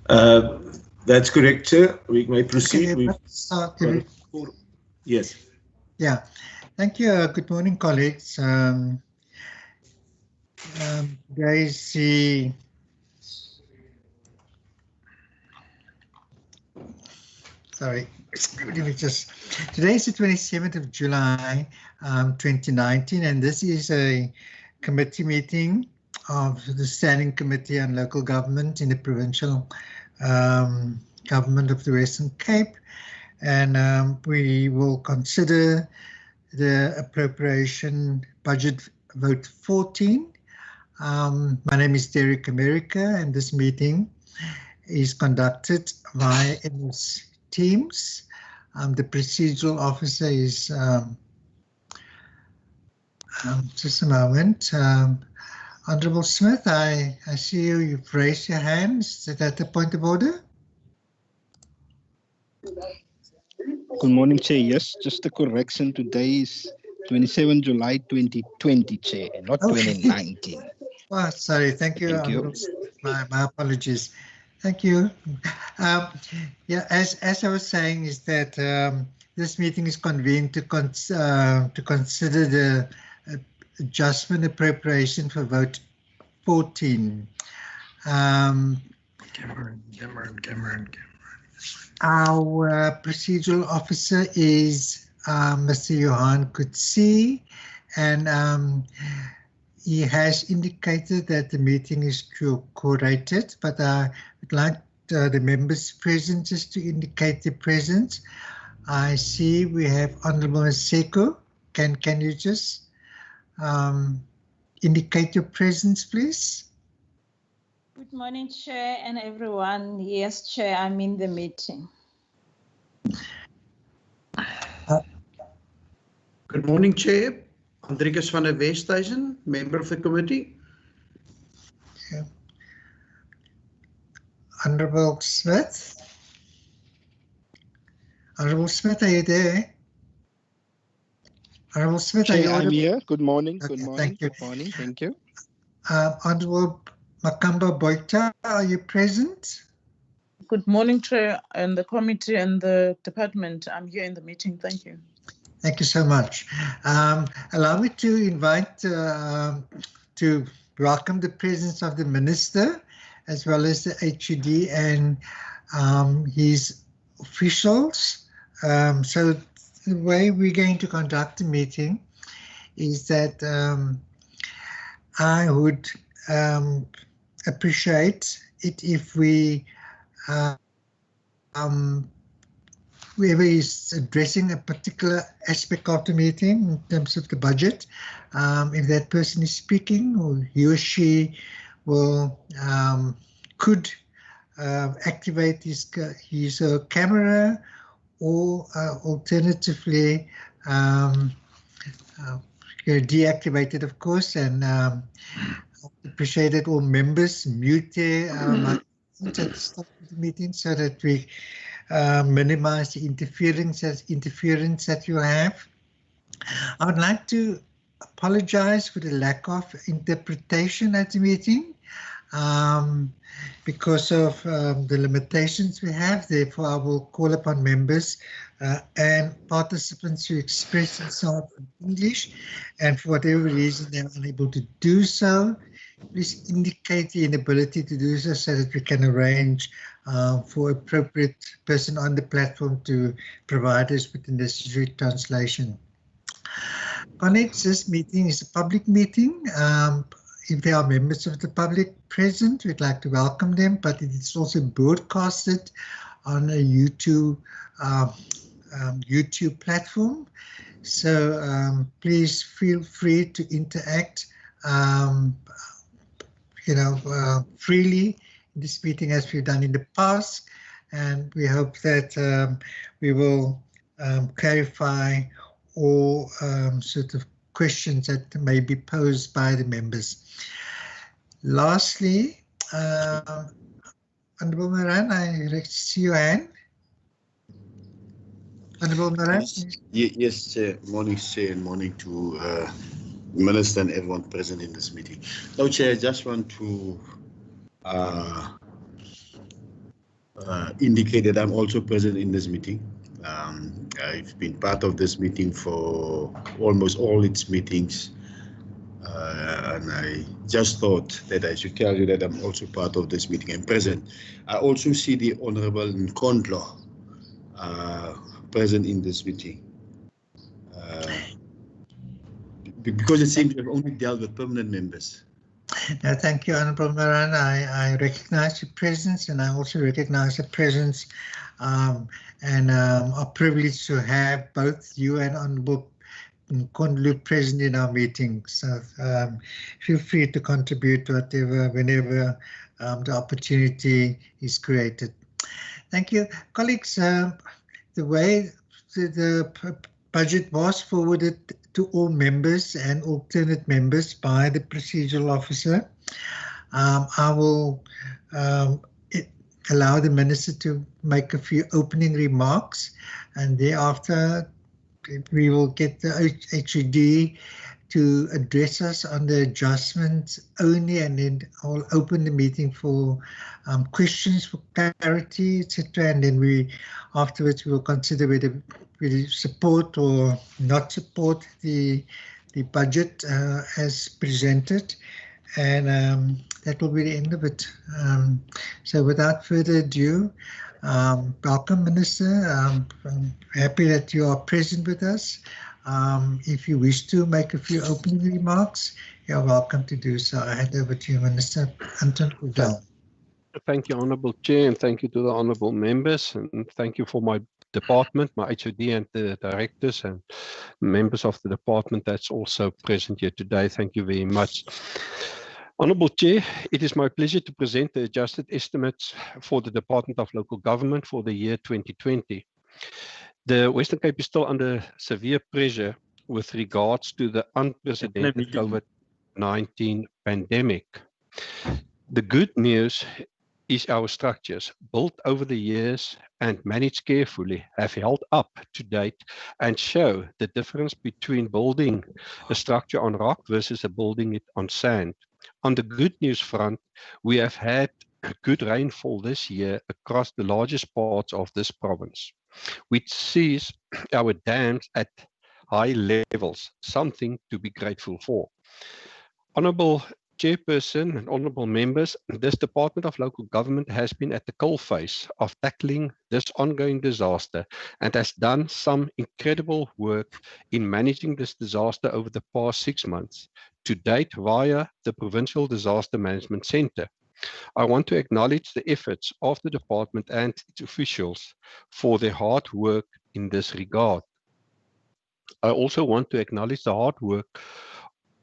That's correct, Chair. We may proceed. Okay, let's start. Yes. Yeah. Thank you. Good morning, colleagues. Guys, sorry, today is the 27th of July, 2019, and this is a committee meeting of the Standing Committee on Local Government in the Provincial Government of the Western Cape. And we will consider the appropriation budget vote 14. My name is Derek America, and this meeting is conducted via MS Teams. The procedural officer is, just a moment, Honourable Smith, I see you've raised your hand. Is that the point of order? Good morning, Chair. Yes, just a correction. Today is 27 July 2020, Chair, and not 2019. Oh, sorry. Thank you. Thank you. My apologies. Thank you. Yeah, as I was saying, is that this meeting is convened to consider the adjustment appropriation for vote 14. Cameron. Our procedural officer is Mr. Johan Kutsi, and he has indicated that the meeting is curated, but I would like the members present just to indicate their presence. I see we have Honourable Seko. Can you just indicate your presence, please? Good morning, Chair and everyone. Yes, Chair, I'm in the meeting. Good morning, Chair. Andrikus van der Westhuizen, member of the committee. Yeah. Honourable Smith. Honourable Smith, are you there? Honourable Smith, Chair, are you I'm here. Good morning. Okay, Good morning. thank you. Good morning. Thank you. Honourable Makamba Boita, are you present? Good morning, Chair, and the committee and the department. I'm here in the meeting. Thank you. Thank you so much. Allow me to invite to welcome the presence of the Minister as well as the HUD and his officials. So the way we're going to conduct the meeting is that I would appreciate it if we whoever is addressing a particular aspect of the meeting in terms of the budget, if that person is speaking, or he or she will could activate his camera, or alternatively deactivate it, of course, and appreciate that all members mute their microphones at the start of the meeting so that we minimize the interference that you have. I would like to apologize for the lack of interpretation at the meeting because of the limitations we have. Therefore, I will call upon members and participants to express themselves in English, and for whatever reason they're unable to do so, please indicate the inability to do so so that we can arrange for appropriate person on the platform to provide us with the necessary translation. Colleagues, this meeting is a public meeting. If there are members of the public present, we'd like to welcome them, but it is also broadcasted on a YouTube platform. So please feel free to interact freely in this meeting as we've done in the past, and we hope that we will clarify all sort of questions that may be posed by the members. Lastly, Honourable Moran, I see your hand. Honourable Moran? Yes, Chair. Morning, Chair, and morning to Minister and everyone present in this meeting. No, Chair, I just want to indicate that I'm also present in this meeting. I've been part of this meeting for almost all its meetings, and I just thought that I should tell you that I'm also part of this meeting and present. I also see the Honorable Nkondlo present in this meeting. Because it seems you've only dealt with permanent members. Thank you, Honorable Moran. I recognize your presence, and I also recognize the presence and are privileged to have both you and Honorable Nkondlo present in our meeting. So feel free to contribute whenever the opportunity is created. Thank you. Colleagues, the way the budget was forwarded to all members and alternate members by the procedural officer, I will allow the minister to make a few opening remarks, and thereafter we will get the HUD to address us on the adjustments only, and then I'll open the meeting for questions for clarity, etc. And then afterwards we will consider whether we support or not support the budget as presented, and that will be the end of it. So without further ado, welcome, Minister. I'm happy that you are present with us. If you wish to make a few opening remarks, you're welcome to do so. I hand over to you, Minister Anton Udall. Thank you, Honourable Chair, and thank you to the honourable members, and thank you for my department, my HOD, and the directors and members of the department that's also present here today. Thank you very much. Honourable Chair, it is my pleasure to present the adjusted estimates for the Department of Local Government for the year 2020. The Western Cape is still under severe pressure with regards to the unprecedented COVID-19 pandemic. The good news is our structures, built over the years and managed carefully, have held up to date and show the difference between building a structure on rock versus building it on sand. On the good news front, we have had good rainfall this year across the largest parts of this province, which sees our dams at high levels, something to be grateful for. Honourable Chairperson and honourable members, this Department of Local Government has been at the coalface of tackling this ongoing disaster and has done some incredible work in managing this disaster over the past 6 months, to date via the Provincial Disaster Management Centre. I want to acknowledge the efforts of the department and its officials for their hard work in this regard. I also want to acknowledge the hard work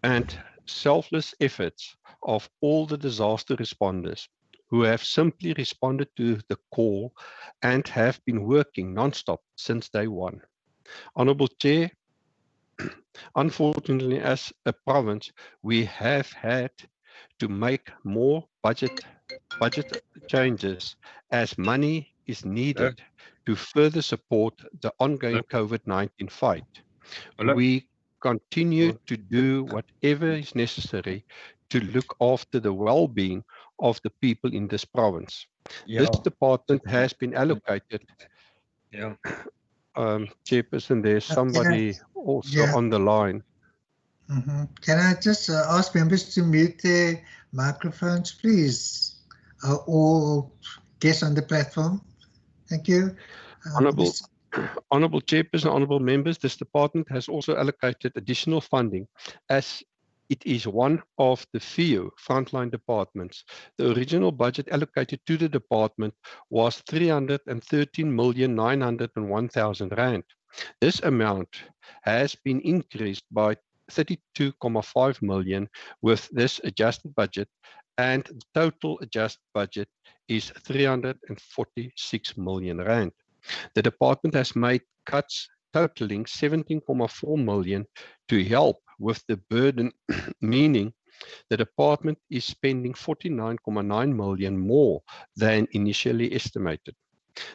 and selfless efforts of all the disaster responders who have simply responded to the call and have been working non-stop since day one. Honourable Chair, unfortunately, as a province, we have had to make more budget changes as money is needed to further support the ongoing COVID-19 fight. We continue to do whatever is necessary to look after the well-being of the people in this province. This department has been allocated. Chairperson, there's somebody also on the line. Can I just ask members to mute their microphones, please? All guests on the platform. Thank you. Honourable Chairperson, honourable members, this department has also allocated additional funding as it is one of the few frontline departments. The original budget allocated to the department was 313,901,000 rand. This amount has been increased by 32.5 million with this adjusted budget, and the total adjusted budget is 346 million rand. The department has made cuts totaling 17.4 million to help with the burden, meaning the department is spending 49.9 million more than initially estimated.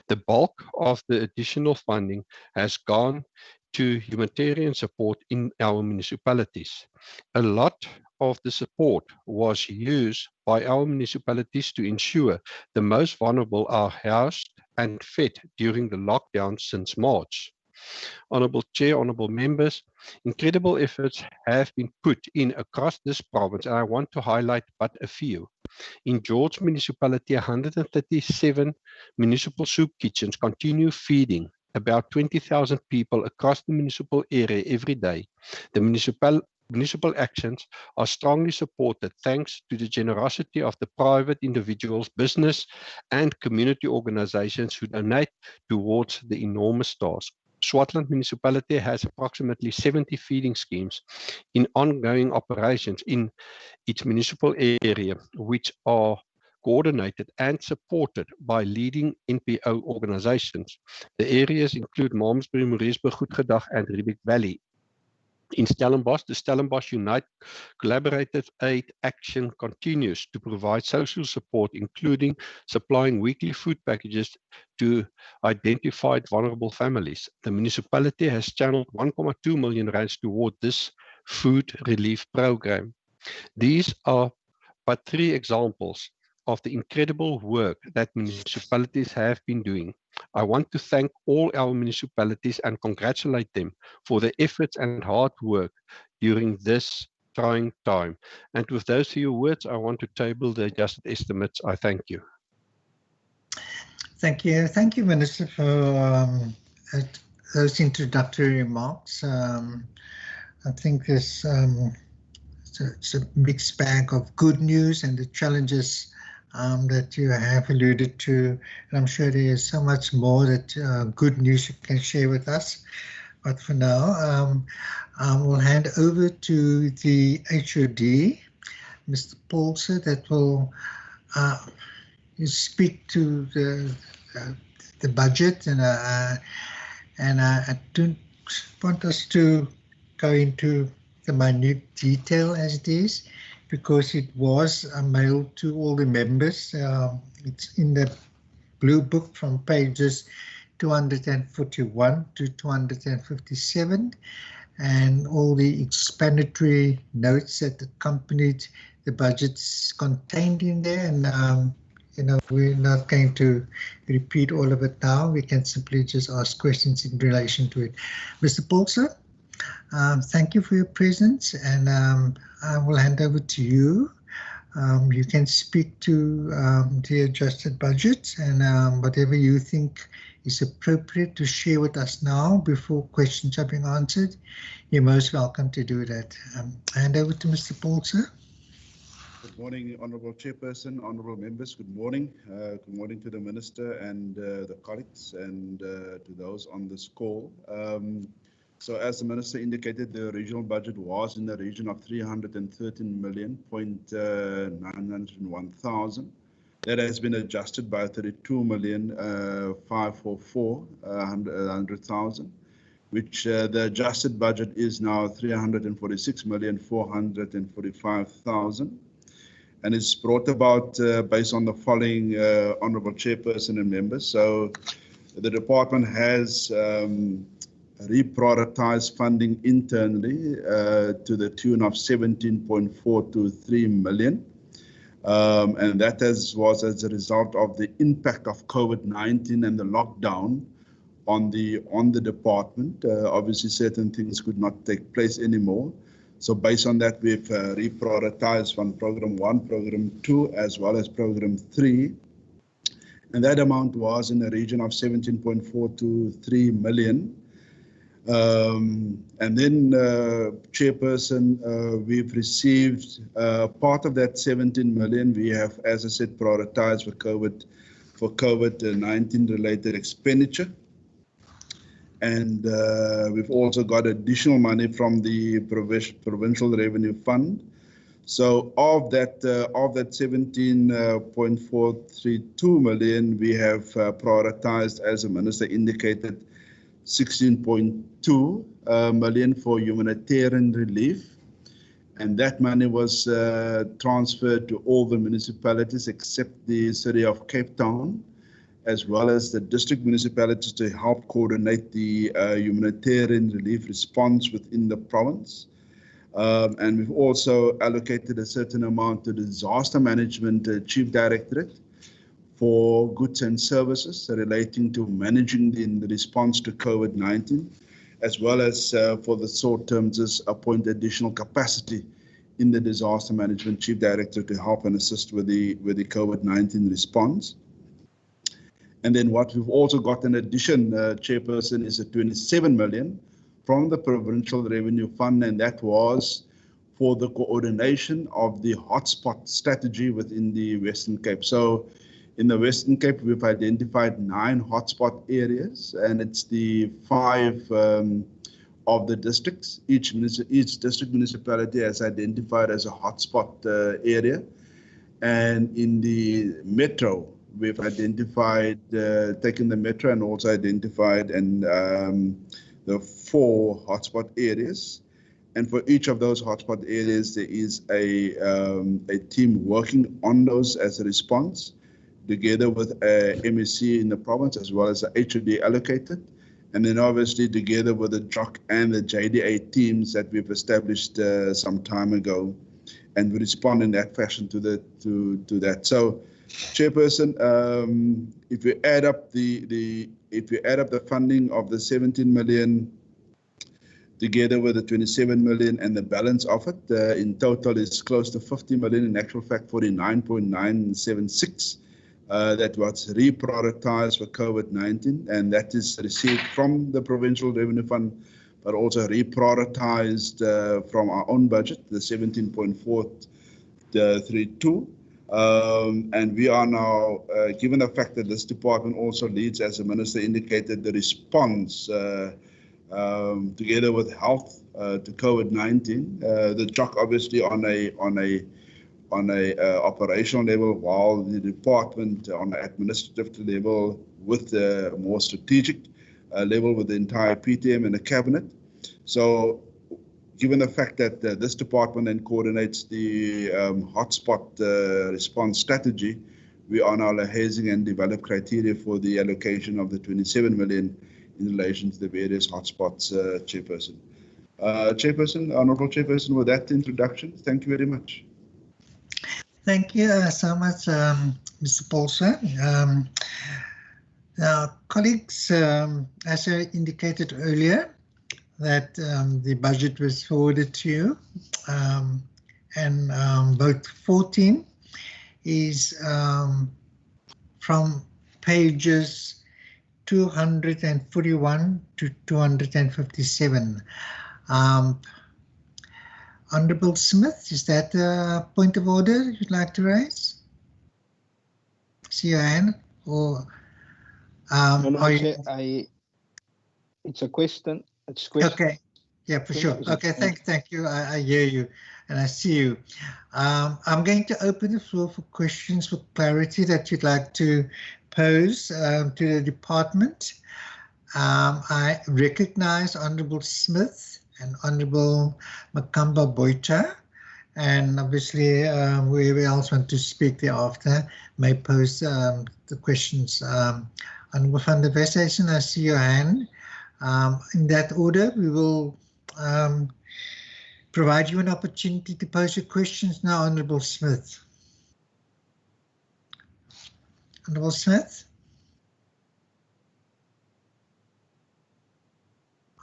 The bulk of the additional funding has gone to humanitarian support in our municipalities. A lot of the support was used by our municipalities to ensure the most vulnerable are housed and fed during the lockdown since March. Honourable Chair, honourable members, incredible efforts have been put in across this province, and I want to highlight but a few. In George Municipality, 137 municipal soup kitchens continue feeding about 20,000 people across the municipal area every day. The municipal actions are strongly supported thanks to the generosity of the private individuals, business and community organizations who donate towards the enormous task. Swartland Municipality has approximately 70 feeding schemes in ongoing operations in its municipal area, which are coordinated and supported by leading NPO organizations. The areas include Malmesbury, Moreesburg, Goedgedag, and Riebeek Valley. In Stellenbosch, the Stellenbosch Unite Collaborative Aid Action continues to provide social support, including supplying weekly food packages to identified vulnerable families. The municipality has channeled 1.2 million rands toward this food relief program. These are but 3 examples of the incredible work that municipalities have been doing. I want to thank all our municipalities and congratulate them for their efforts and hard work during this trying time. And with those few words, I want to table the adjusted estimates. I thank you. Thank you. Thank you, Minister, for those introductory remarks. I think it's a mixed bag of good news and the challenges that you have alluded to. And I'm sure there is so much more that good news you can share with us. But for now, we'll hand over to the HOD, Mr. Paulse, that will speak to the budget. And I don't want us to go into the minute detail as it is, because it was mailed to all the members. It's in the blue book from pages 241 to 257, and all the explanatory notes that accompanied the budget's contained in there. And we're not going to repeat all of it now. We can simply just ask questions in relation to it. Mr. Paulse, thank you for your presence, and I will hand over to you. You can speak to the adjusted budget and whatever you think is appropriate to share with us now before questions are being answered. You're most welcome to do that. Hand over to Mr. Paulse. Good morning, Honourable Chairperson, Honourable Members. Good morning. Good morning to the Minister and the colleagues and to those on this call. So as the Minister indicated, the regional budget was in the region of 313,901,000. That has been adjusted by 32,544,100,000, which the adjusted budget is now 346,445,000. And it's brought about based on the following, Honourable Chairperson and members. So the department has reprioritized funding internally to the tune of 17.423 million. And that was as a result of the impact of COVID-19 and the lockdown on the department. Obviously, certain things could not take place anymore. So based on that, we've reprioritized from Program 1, Program 2, as well as Program 3. And that amount was in the region of 17.423 million. And then, Chairperson, we've received part of that 17 million. We have, as I said, prioritized for COVID-19 related expenditure. And we've also got additional money from the Provincial Revenue Fund. So of that 17.432 million, we have prioritized, as the Minister indicated, 16.2 million for humanitarian relief. And that money was transferred to all the municipalities except the city of Cape Town, as well as the district municipalities, to help coordinate the humanitarian relief response within the province. And we've also allocated a certain amount to the Disaster Management Chief Directorate for goods and services relating to managing the response to COVID-19, as well as for the short term, just appoint additional capacity in the Disaster Management Chief Director to help and assist with the COVID-19 response. And then what we've also got in addition, Chairperson, is a 27 million from the Provincial Revenue Fund, and that was for the coordination of the hotspot strategy within the Western Cape. So in the Western Cape, we've identified 9 hotspot areas, and it's the 5 of the districts. Each district municipality has identified as a hotspot area. And in the metro, we've identified, taken the metro and also identified the 4 hotspot areas. And for each of those hotspot areas, there is a team working on those as a response, together with a MSC in the province, as well as the HOD allocated. And then obviously together with the DROC and the JDA teams that we've established some time ago, and we respond in that fashion to that. So, Chairperson, if you add up the funding of the 17 million together with the 27 million and the balance of it, in total is close to 50 million. In actual fact, 49.976. That was reprioritized for COVID-19, and that is received from the Provincial Revenue Fund, but also reprioritized from our own budget, the 17.432. And we are now, given the fact that this department also leads, as the Minister indicated, the response together with health to COVID-19, the DROC obviously on a operational level, while the department on an administrative level with the more strategic level with the entire PTM and the cabinet. So given the fact that this department then coordinates the hotspot response strategy, we are now liaising and develop criteria for the allocation of the 27 million in relation to the various hotspots, Chairperson. Chairperson, Honourable Chairperson, with that introduction, thank you very much. Thank you so much, Mr. Paulson. Now, colleagues, as I indicated earlier, that the budget was forwarded to you, and vote 14 is from pages 241 to 257. Honourable Smith, is that a point of order you'd like to raise? See your hand, or it's a question. It's a question. Okay, yeah, for sure. Okay, thank you. I hear you and I see you. I'm going to open the floor for questions for clarity that you'd like to pose to the department. I recognize Honourable Smith and Honourable Makamba Boita, and obviously whoever else want to speak thereafter may pose the questions. Honourable van der Westhuizen, I see your hand. In that order, we will provide you an opportunity to pose your questions now, Honourable Smith. Honourable Smith?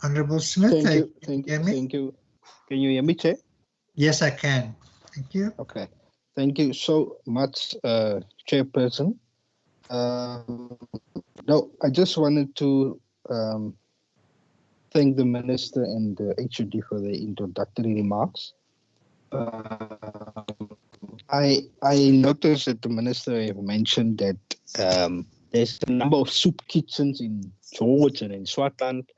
Honourable Smith, thank you. Can you hear me, Chair? Yes, I can. Thank you. Okay. Thank you so much, Chairperson. No, I just wanted to thank the Minister and the HOD for the introductory remarks. I noticed that the Minister have mentioned that there's a number of soup kitchens in George and in Swartland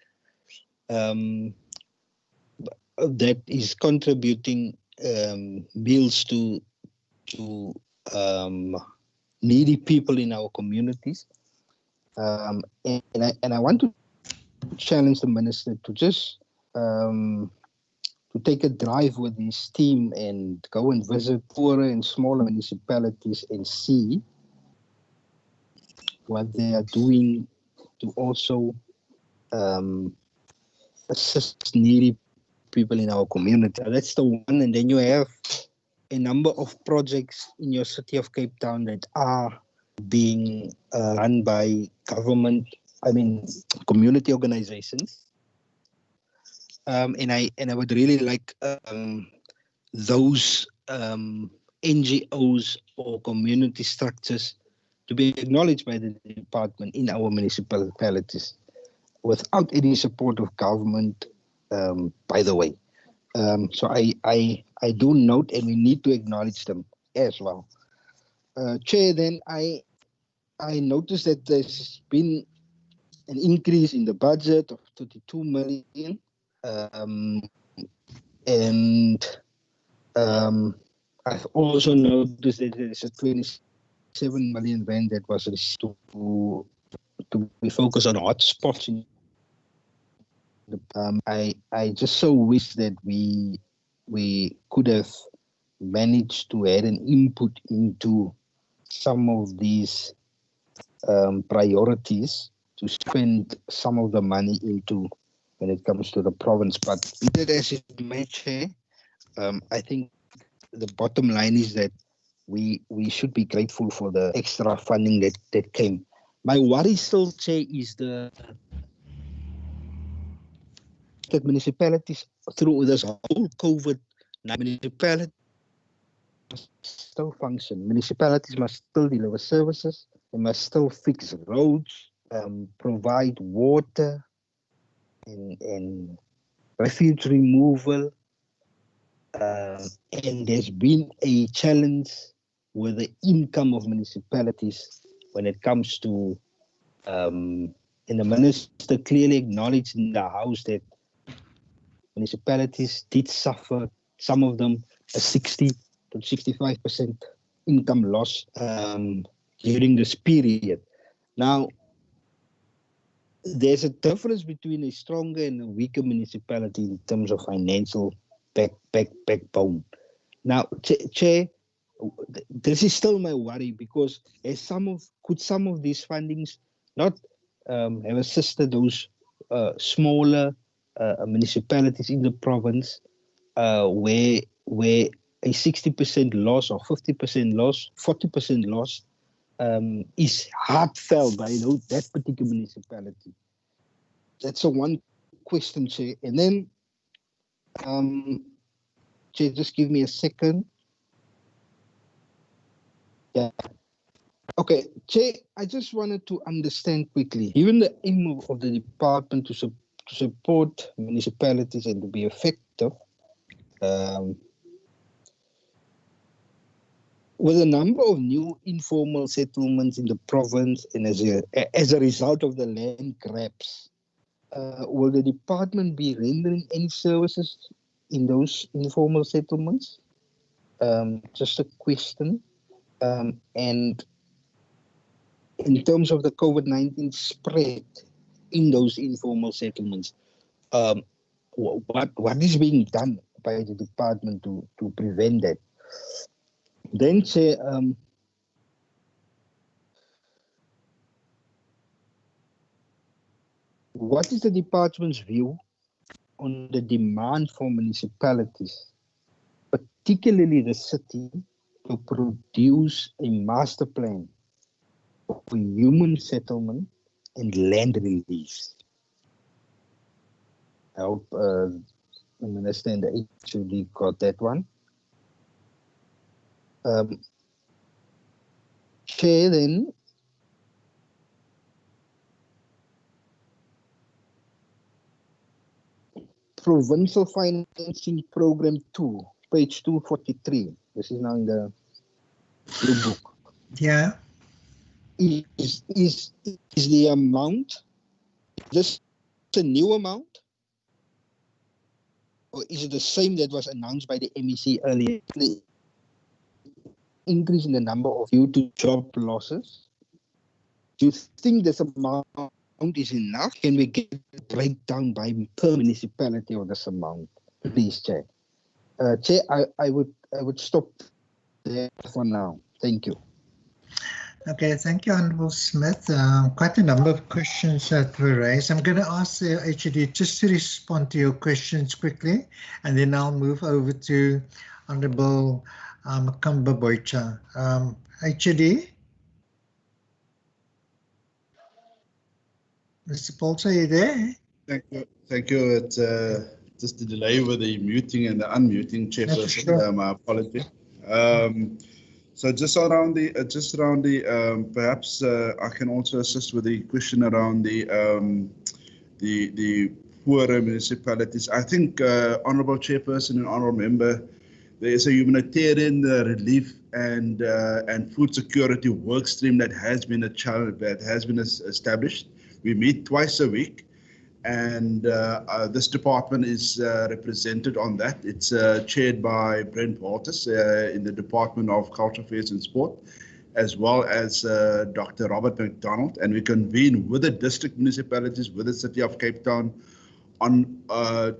that is contributing meals to needy people in our communities. And I want to challenge the Minister to just to take a drive with his team and go and visit poorer and smaller municipalities and see what they are doing to also assist needy people in our community. That's the one. And then you have a number of projects in your city of Cape Town that are being run by government, community organizations. And I would really like those NGOs or community structures to be acknowledged by the department in our municipalities without any support of government, by the way. So I do note, and we need to acknowledge them as well. Chair, then I noticed that there's been an increase in the budget of 32 million. I've also noticed that there's a 27 million rand that was received to be focused on hotspots. I just so wish that we could have managed to add an input into some of these priorities to spend some of the money into when it comes to the province. But be that as it may, Chair, I think the bottom line is that we should be grateful for the extra funding that came. My worry still, Chair, is that municipalities through this whole COVID, municipalities must still function. Municipalities must still deliver services. They must still fix roads, provide water and refuge removal. And there's been a challenge with the income of municipalities when it comes to, and the minister clearly acknowledged in the House that municipalities did suffer, some of them, a 60 to 65% income loss during this period. Now, there's a difference between a stronger and a weaker municipality in terms of financial backbone. Now, Chair, this is still my worry, because could some of these fundings not have assisted those smaller municipalities in the province where a 60% loss or 50% loss, 40% loss is heartfelt by that particular municipality? That's one question, Chair. And then, Chair, just give me a second. Yeah. Okay, Chair, I just wanted to understand quickly, given the aim of the department to support municipalities and to be effective, with a number of new informal settlements in the province and as a result of the land grabs, will the department be rendering any services in those informal settlements? Just a question. And in terms of the COVID-19 spread in those informal settlements, what is being done by the department to prevent that? Then, Chair, what is the department's view on the demand for municipalities, particularly the city, to produce a master plan for human settlement and land release? I hope the Minister and the HOD got that one. Chair, then, Provincial Financing Program 2, page 243. This is now in the blue book. Yeah. Is the amount just a new amount? Or is it the same that was announced by the MEC earlier? The increase in the number of due to job losses? Do you think this amount is enough? Can we get a breakdown by per municipality of this amount? Please, Chair. Chair, I would stop there for now. Thank you. Okay, thank you, Honourable Smith. Quite a number of questions that were raised. I'm going to ask the HED just to respond to your questions quickly, and then I'll move over to Honourable Makamba Boycha. HED? Mr. Polter, are you there? Thank you. Thank you. It's just the delay with the muting and the unmuting, Chairperson. Sure. My apology. So just around the, perhaps I can also assist with the question around the poorer municipalities. I think, Honourable Chairperson and Honourable Member, there is a humanitarian relief and food security work stream that has been established. We meet twice a week, and this department is represented on that. It's chaired by Brent Walters in the Department of Culture Affairs and Sport, as well as Dr. Robert McDonald, and we convene with the district municipalities, with the City of Cape Town, on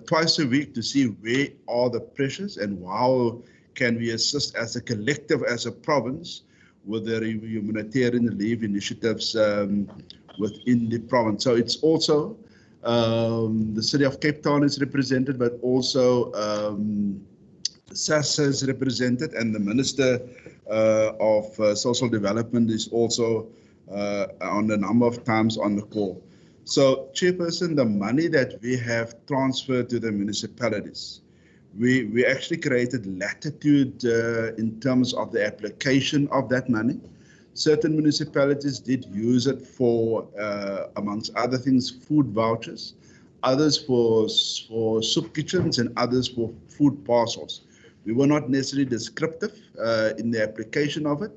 twice a week to see where are the pressures and how can we assist as a collective, as a province, with the humanitarian relief initiatives within the province. So it's also the City of Cape Town is represented, but also SASSA is represented, and the Minister of Social Development is also on a number of times on the call. So, Chairperson, the money that we have transferred to the municipalities, we actually created latitude in terms of the application of that money. Certain municipalities did use it for, amongst other things, food vouchers, others for soup kitchens, and others for food parcels. We were not necessarily descriptive in the application of it,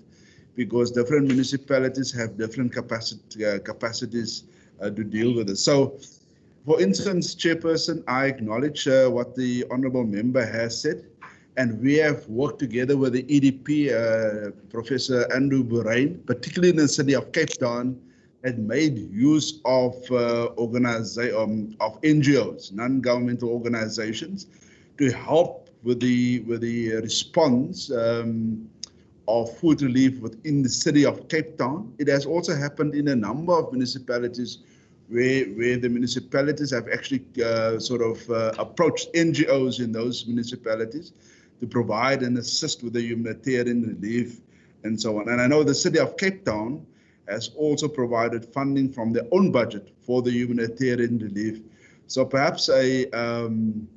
because different municipalities have different capacities to deal with it. So, for instance, Chairperson, I acknowledge what the Honourable Member has said, and we have worked together with the EDP, Professor Andrew Burain, particularly in the City of Cape Town, and made use of NGOs, non-governmental organizations, to help with the response of food relief within the City of Cape Town. It has also happened in a number of municipalities where the municipalities have actually approached NGOs in those municipalities to provide and assist with the humanitarian relief and so on. And I know the City of Cape Town has also provided funding from their own budget for the humanitarian relief. So perhaps an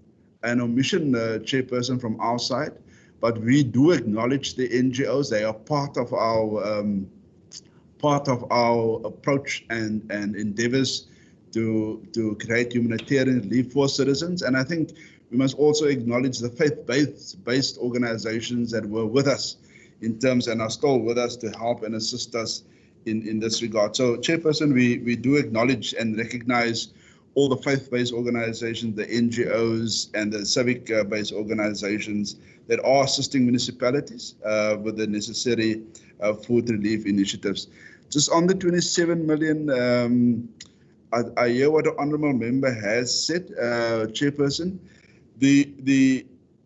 omission, Chairperson, from our side, but we do acknowledge the NGOs. They are part of our approach and endeavors to create humanitarian relief for citizens. And I think we must also acknowledge the faith-based organizations that were with us in terms and are still with us to help and assist us in this regard. So, Chairperson, we do acknowledge and recognize all the faith-based organizations, the NGOs, and the civic-based organizations that are assisting municipalities with the necessary food relief initiatives. Just on the 27 million, I hear what the Honourable Member has said, Chairperson. The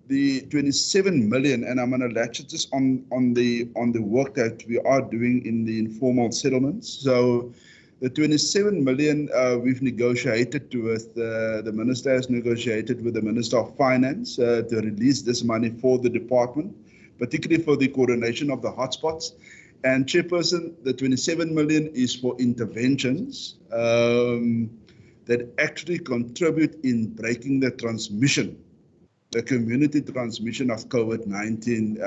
27 million, and I'm going to latch it just on the work that we are doing in the informal settlements. So the 27 million we've negotiated with, the Minister has negotiated with the Minister of Finance to release this money for the department, particularly for the coordination of the hotspots. And Chairperson, the 27 million is for interventions that actually contribute in breaking the transmission, the community transmission of COVID-19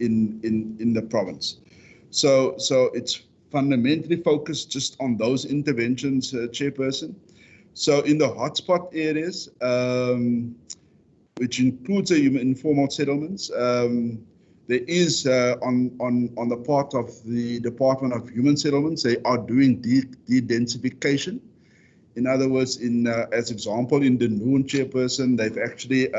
in the province. So it's fundamentally focused just on those interventions, Chairperson. So in the hotspot areas, which includes the informal settlements, there is on the part of the Department of Human Settlements, they are doing de-densification. In other words, as example, in the Noon, Chairperson, they've actually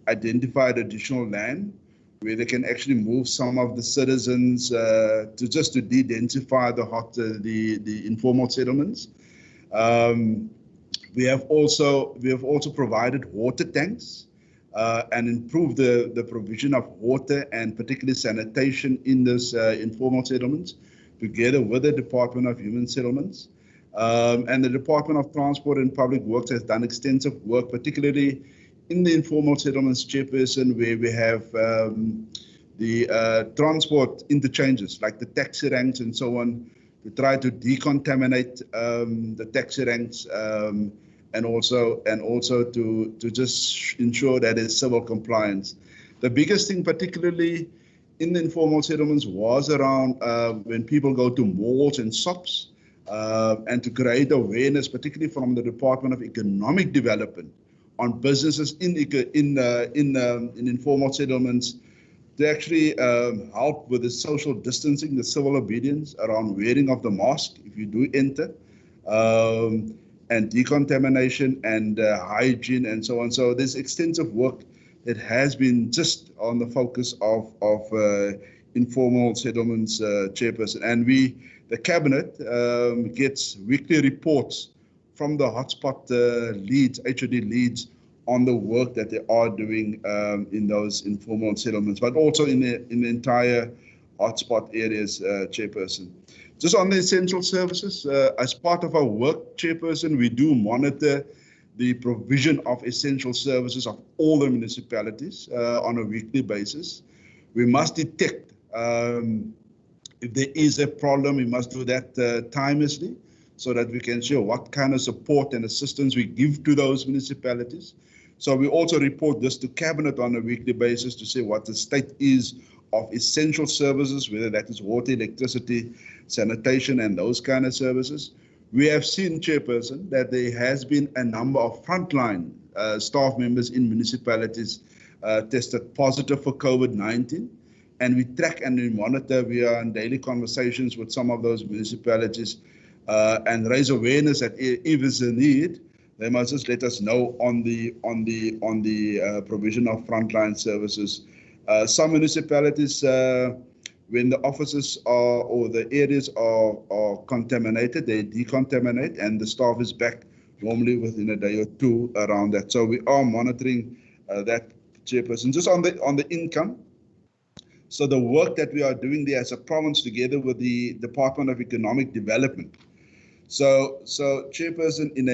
identified additional land where they can actually move some of the citizens to de-densify the informal settlements. We have also provided water tanks and improved the provision of water and particularly sanitation in this informal settlements together with the Department of Human Settlements. And the Department of Transport and Public Works has done extensive work, particularly in the informal settlements chairperson, where we have the transport interchanges, like the taxi ranks and so on, to try to decontaminate the taxi ranks, and also to just ensure that there's civil compliance. The biggest thing, particularly in the informal settlements, was around when people go to malls and shops, and to create awareness, particularly from the Department of Economic Development, on businesses in informal settlements, to actually help with the social distancing, the civil obedience around wearing of the mask if you do enter, and decontamination and hygiene and so on. So there's extensive work that has been just on the focus of informal settlements chairperson. And the cabinet gets weekly reports from the hotspot leads, HOD leads, on the work that they are doing in those informal settlements, but also in the entire hotspot areas, chairperson. Just on the essential services, as part of our work, chairperson, we do monitor the provision of essential services of all the municipalities on a weekly basis. We must detect if there is a problem. We must do that timelessly, so that we can show what kind of support and assistance we give to those municipalities. So we also report this to Cabinet on a weekly basis to say what the state is of essential services, whether that is water, electricity, sanitation, and those kind of services. We have seen, chairperson, that there has been a number of frontline staff members in municipalities tested positive for COVID-19. And we track and we monitor. We are in daily conversations with some of those municipalities and raise awareness that if there's a need, they must just let us know on the provision of frontline services. Some municipalities, when the offices are or the areas are contaminated, they decontaminate, and the staff is back normally within a day or two around that. So we are monitoring that, chairperson. Just on the income. So the work that we are doing there as a province, together with the Department of Economic Development. So chairperson, in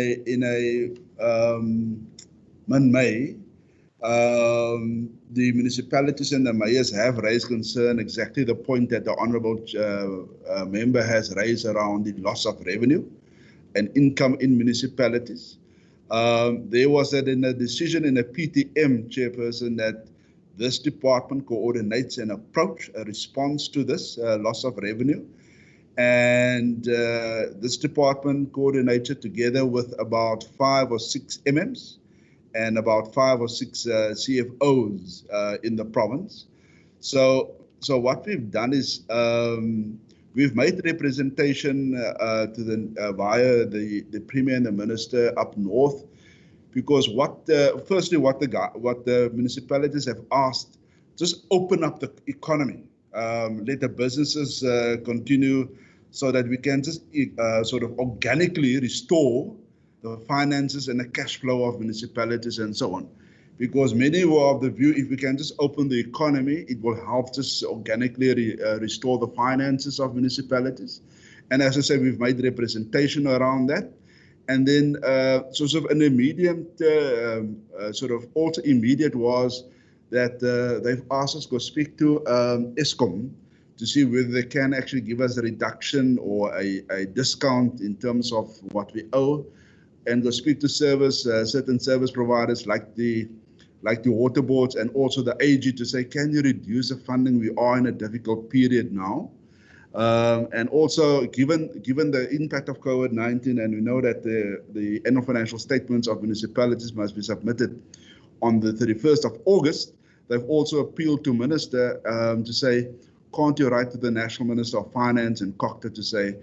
May, the municipalities and the mayors have raised concern, exactly the point that the honourable member has raised around the loss of revenue and income in municipalities. There was in a decision in a PTM, chairperson, that this department coordinates an approach, a response to this loss of revenue. And this department coordinated together with about 5 or 6 MMs and about 5 or 6 CFOs in the province. So what we've done is we've made representation to via the Premier and the Minister up north, because firstly what the municipalities have asked, just open up the economy, let the businesses continue, so that we can just sort of organically restore the finances and the cash flow of municipalities and so on. Because many were of the view, if we can just open the economy, it will help just organically restore the finances of municipalities. And as I said, we've made representation around that. And then sort of an immediate, sort of also immediate was that they've asked us to go speak to Eskom to see whether they can actually give us a reduction or a discount in terms of what we owe, and go speak to certain service providers like the water boards and also the AG to say, can you reduce the funding? We are in a difficult period now. And also, given the impact of COVID-19, and we know that the annual financial statements of municipalities must be submitted on the 31st of August, they've also appealed to Minister to say, can't you write to the National Minister of Finance and COCTA to say,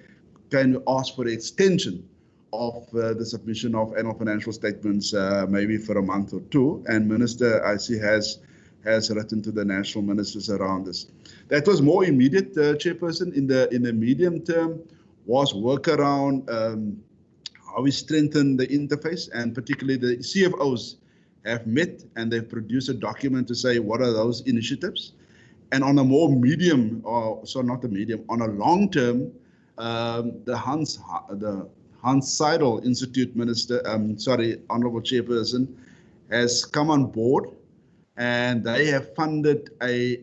can you ask for the extension of the submission of annual financial statements maybe for a month or two? And Minister, I see, has written to the national ministers around this. That was more immediate, chairperson. In the medium term was work around how we strengthen the interface, and particularly the CFOs have met and they've produced a document to say what are those initiatives. And on a more medium, or so not a medium, on a long term, the Hans Seidel Institute Minister, Honorable Chairperson, has come on board, and they have funded a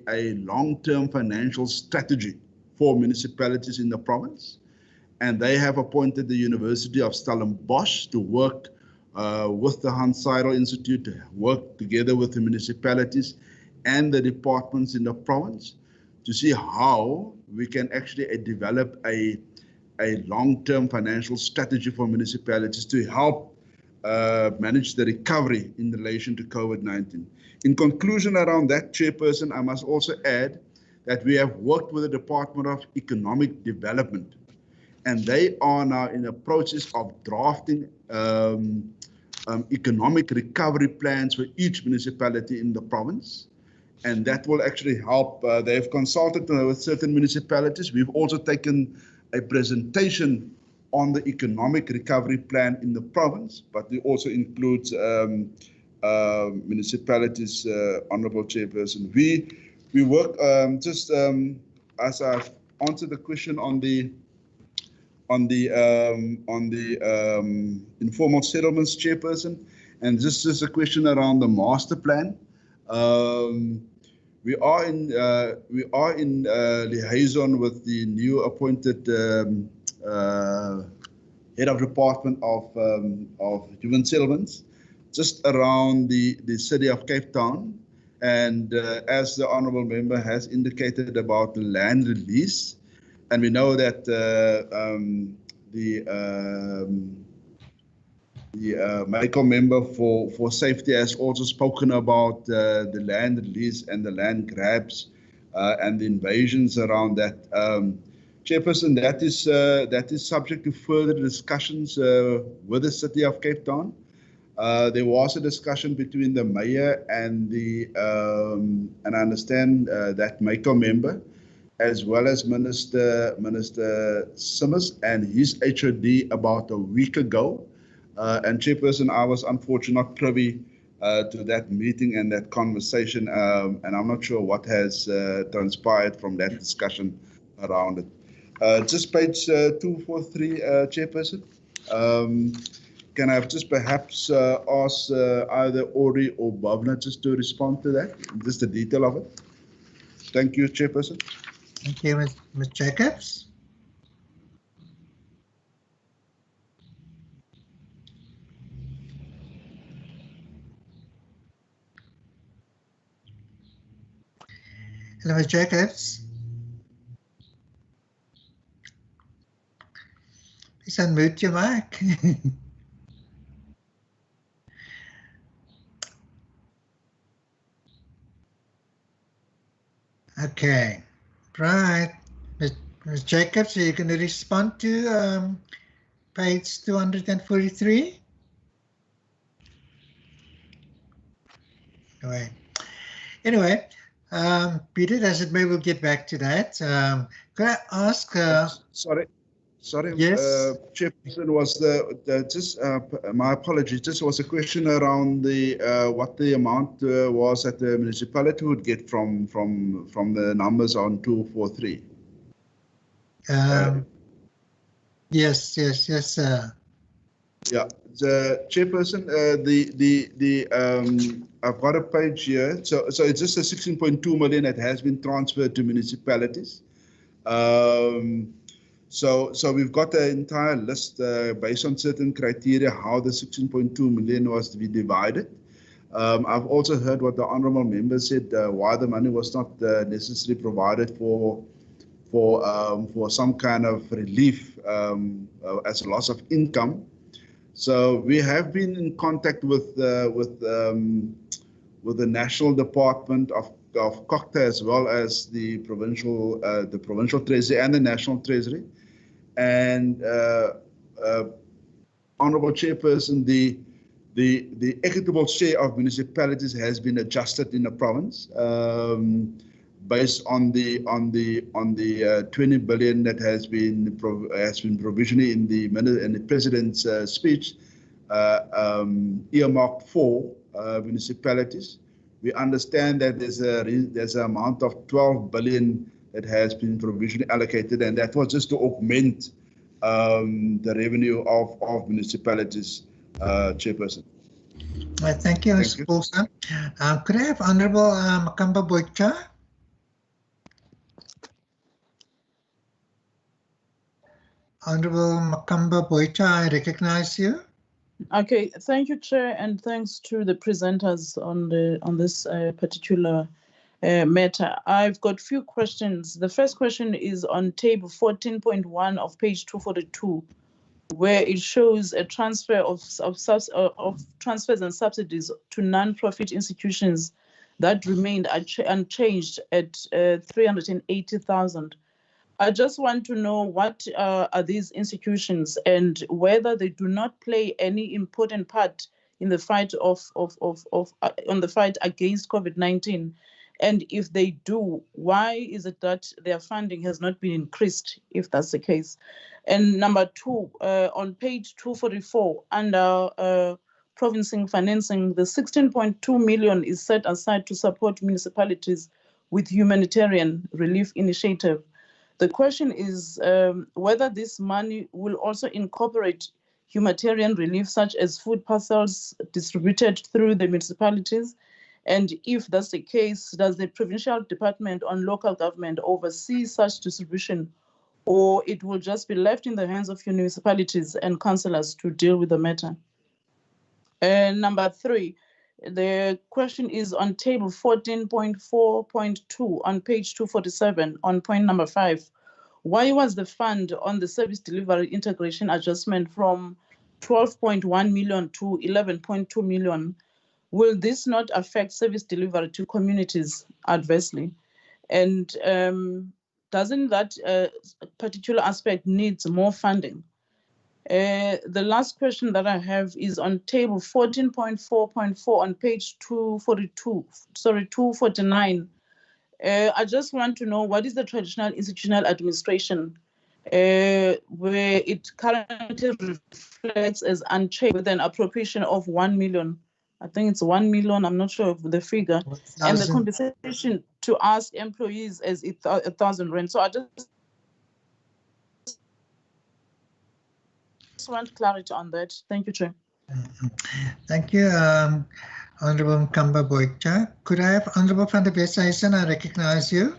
long-term financial strategy for municipalities in the province. And they have appointed the University of Stellenbosch to work with the Hans Seidel Institute, to work together with the municipalities and the departments in the province to see how we can actually develop a long-term financial strategy for municipalities to help manage the recovery in relation to COVID-19. In conclusion around that, Chairperson, I must also add that we have worked with the Department of Economic Development, and they are now in the process of drafting economic recovery plans for each municipality in the province. And that will actually help. They've consulted with certain municipalities. We've also taken a presentation on the economic recovery plan in the province, but it also includes municipalities, Honorable Chairperson. We work as I've answered the question on the informal settlements, Chairperson, and this is a question around the master plan. We are in liaison with the new appointed head of department of human settlements, just around the city of Cape Town, and as the honourable member has indicated about the land release, and we know that the medical member for safety has also spoken about the land release and the land grabs and the invasions around that. Chairperson, that is subject to further discussions with the city of Cape Town. There was a discussion between the mayor and and I understand that medical member, as well as Minister Simmers and his HOD about a week ago. And Chairperson, I was unfortunately not privy to that meeting and that conversation, and I'm not sure what has transpired from that discussion around it. Just page 243, Chairperson. Can I just perhaps ask either Ori or Bhavna just to respond to that, just the detail of it? Thank you, Chairperson. Thank you, Ms. Jacobs. Hello, Ms. Jacobs. Please unmute your mic. Okay, right. Ms. Jacobs, are you going to respond to page 243? Anyway, Peter, as it may, we'll get back to that. Could I ask? Sorry. Yes. Chairperson, was my apologies. This was a question around the what the amount was that the municipality would get from the numbers on 243. Yes. Yeah, the Chairperson, I've got a page here. So it's just a 16.2 million that has been transferred to municipalities. So we've got the entire list based on certain criteria how the 16.2 million was to be divided. I've also heard what the honourable member said, why the money was not necessarily provided for some kind of relief as a loss of income. So we have been in contact with the National Department of COCTA, as well as the provincial treasury and the national treasury. And Honourable Chairperson, the equitable share of municipalities has been adjusted in the province based on the 20 billion that has been provisionally in the President's speech earmarked for municipalities We understand that there's an amount of 12 billion that has been provisionally allocated, and that was just to augment the revenue of municipalities, Chairperson. Thank you, Mr. Paulson. Could I have Honorable Makamba Boycha? Honorable Makamba Boycha, I recognize you. Okay, thank you, Chair, and thanks to the presenters on this particular matter. I've got a few questions. The first question is on table 14.1 of page 242, where it shows a transfer of transfers and subsidies to non-profit institutions that remained unchanged at 380,000. I just want to know what are these institutions and whether they do not play any important part in the fight on the fight against COVID-19, and if they do, why is it that their funding has not been increased, if that's the case? And number two, on page 244 under provincial financing, the 16.2 million is set aside to support municipalities with humanitarian relief initiative. The question is whether this money will also incorporate humanitarian relief, such as food parcels distributed through the municipalities. And if that's the case, does the Provincial Department on Local Government oversee such distribution, or it will just be left in the hands of municipalities and councillors to deal with the matter? And number three, the question is on table 14.4.2 on page 247 on point number 5. Why was the fund on the service delivery integration adjustment from 12.1 million to 11.2 million? Will this not affect service delivery to communities adversely? And doesn't that particular aspect needs more funding? The last question that I have is on table 14.4.4 on page 249. I just want to know what is the traditional institutional administration where it currently reflects as unchanged with an appropriation of 1 million. I think it's 1 million, I'm not sure of the figure. And the compensation to ask employees as 1,000 rand. So I just want clarity on that. Thank you, Chair. Thank you, Honorable Makamba Boycha. Could I have Honorable van der Westhuizen? I recognize you.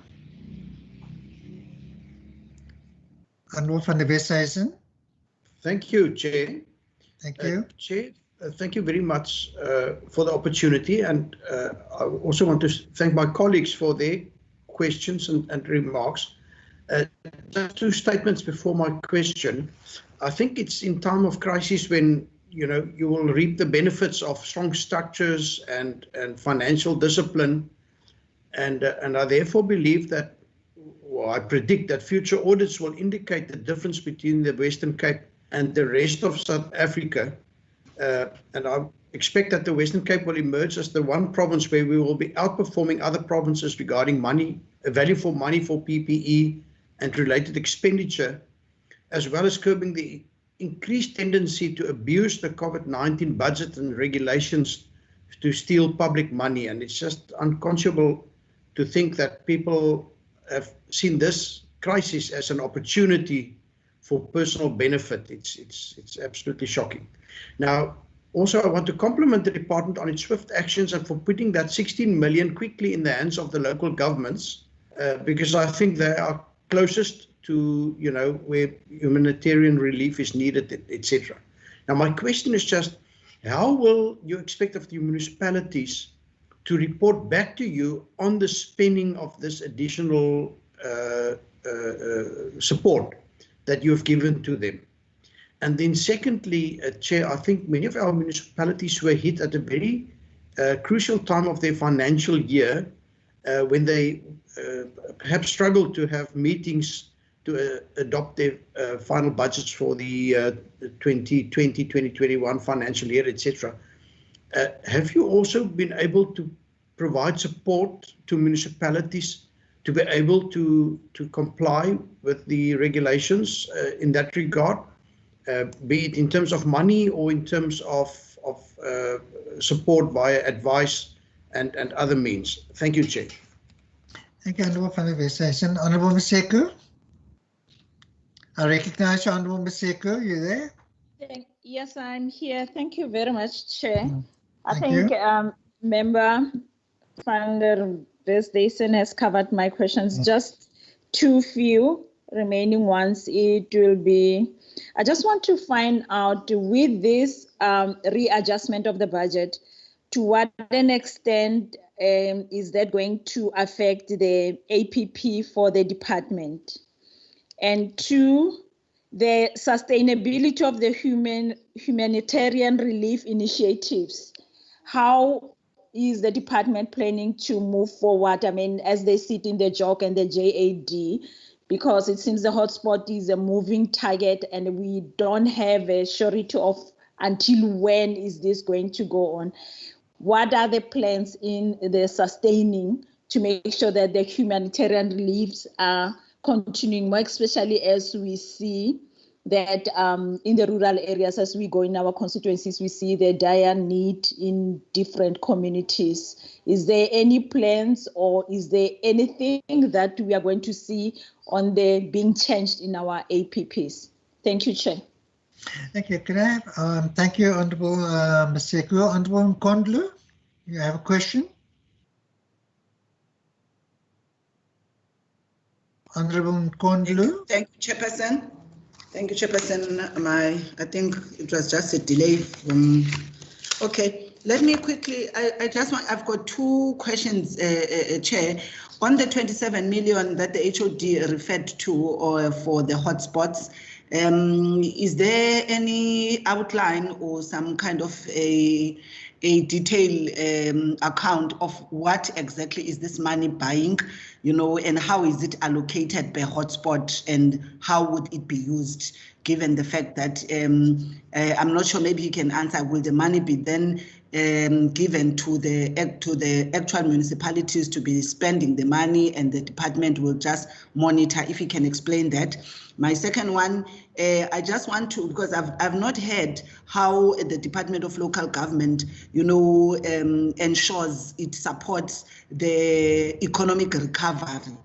Honorable van der Westhuizen. Thank you, Chair. Thank you. Chair, thank you very much for the opportunity, and I also want to thank my colleagues for their questions and remarks. Just two statements before my question. I think it's in time of crisis when you will reap the benefits of strong structures and financial discipline, and I therefore believe that, well, I predict that future audits will indicate the difference between the Western Cape and the rest of South Africa, and I expect that the Western Cape will emerge as the one province where we will be outperforming other provinces regarding value for money for PPE and related expenditure, as well as curbing the increased tendency to abuse the COVID-19 budget and regulations to steal public money. And it's just unconscionable to think that people have seen this crisis as an opportunity for personal benefit. It's absolutely shocking. Now, also, I want to compliment the department on its swift actions and for putting that 16 million quickly in the hands of the local governments, because I think they are closest to where humanitarian relief is needed, etc. Now, my question is just, how will you expect of the municipalities to report back to you on the spending of this additional support that you have given to them? And then secondly, Chair, I think many of our municipalities were hit at a very crucial time of their financial year when they perhaps struggled to have meetings to adopt their final budgets for the 2020-2021 financial year, etc. Have you also been able to provide support to municipalities to be able to comply with the regulations in that regard, be it in terms of money or in terms of support via advice and other means. Thank you, Chair. Thank you, Honourable van der Westhuizen. Honourable Maseko? I recognize you, Honourable Maseko. You there? Yes, I'm here. Thank you very much, Chair. I Thank think Member van der Westhuizen has covered my questions. Just too few remaining ones. It will be, I just want to find out with this readjustment of the budget, to what an extent is that going to affect the APP for the department? And two, the sustainability of the humanitarian relief initiatives. How is the department planning to move forward? I mean, as they sit in the JOC and the JAD, because it seems the hotspot is a moving target and we don't have a surety of until when is this going to go on. What are the plans in the sustaining to make sure that the humanitarian reliefs are continuing, more especially as we see that in the rural areas, as we go in our constituencies, we see the dire need in different communities. Is there any plans or is there anything that we are going to see on the being changed in our APPs? Thank you, Chair. Thank you. Can I have, thank you, Honourable Maseko. Honourable Nkondlu, you have a question? Honourable Nkondlu. Thank you, Chairperson. Thank you, Chairperson. I think it was just a delay from. Okay, let me quickly. I've got two questions, Chair. On the 27 million that the HOD referred to, or for the hotspots, is there any outline or some kind of a detailed account of what exactly is this money buying, and how is it allocated per hotspot, and how would it be used, given the fact that I'm not sure, maybe you can answer, will the money be then given to the actual municipalities to be spending the money, and the department will just monitor? If you can explain that. My second one, I just want to, because I've not heard how the Department of Local Government, ensures it supports the economic recovery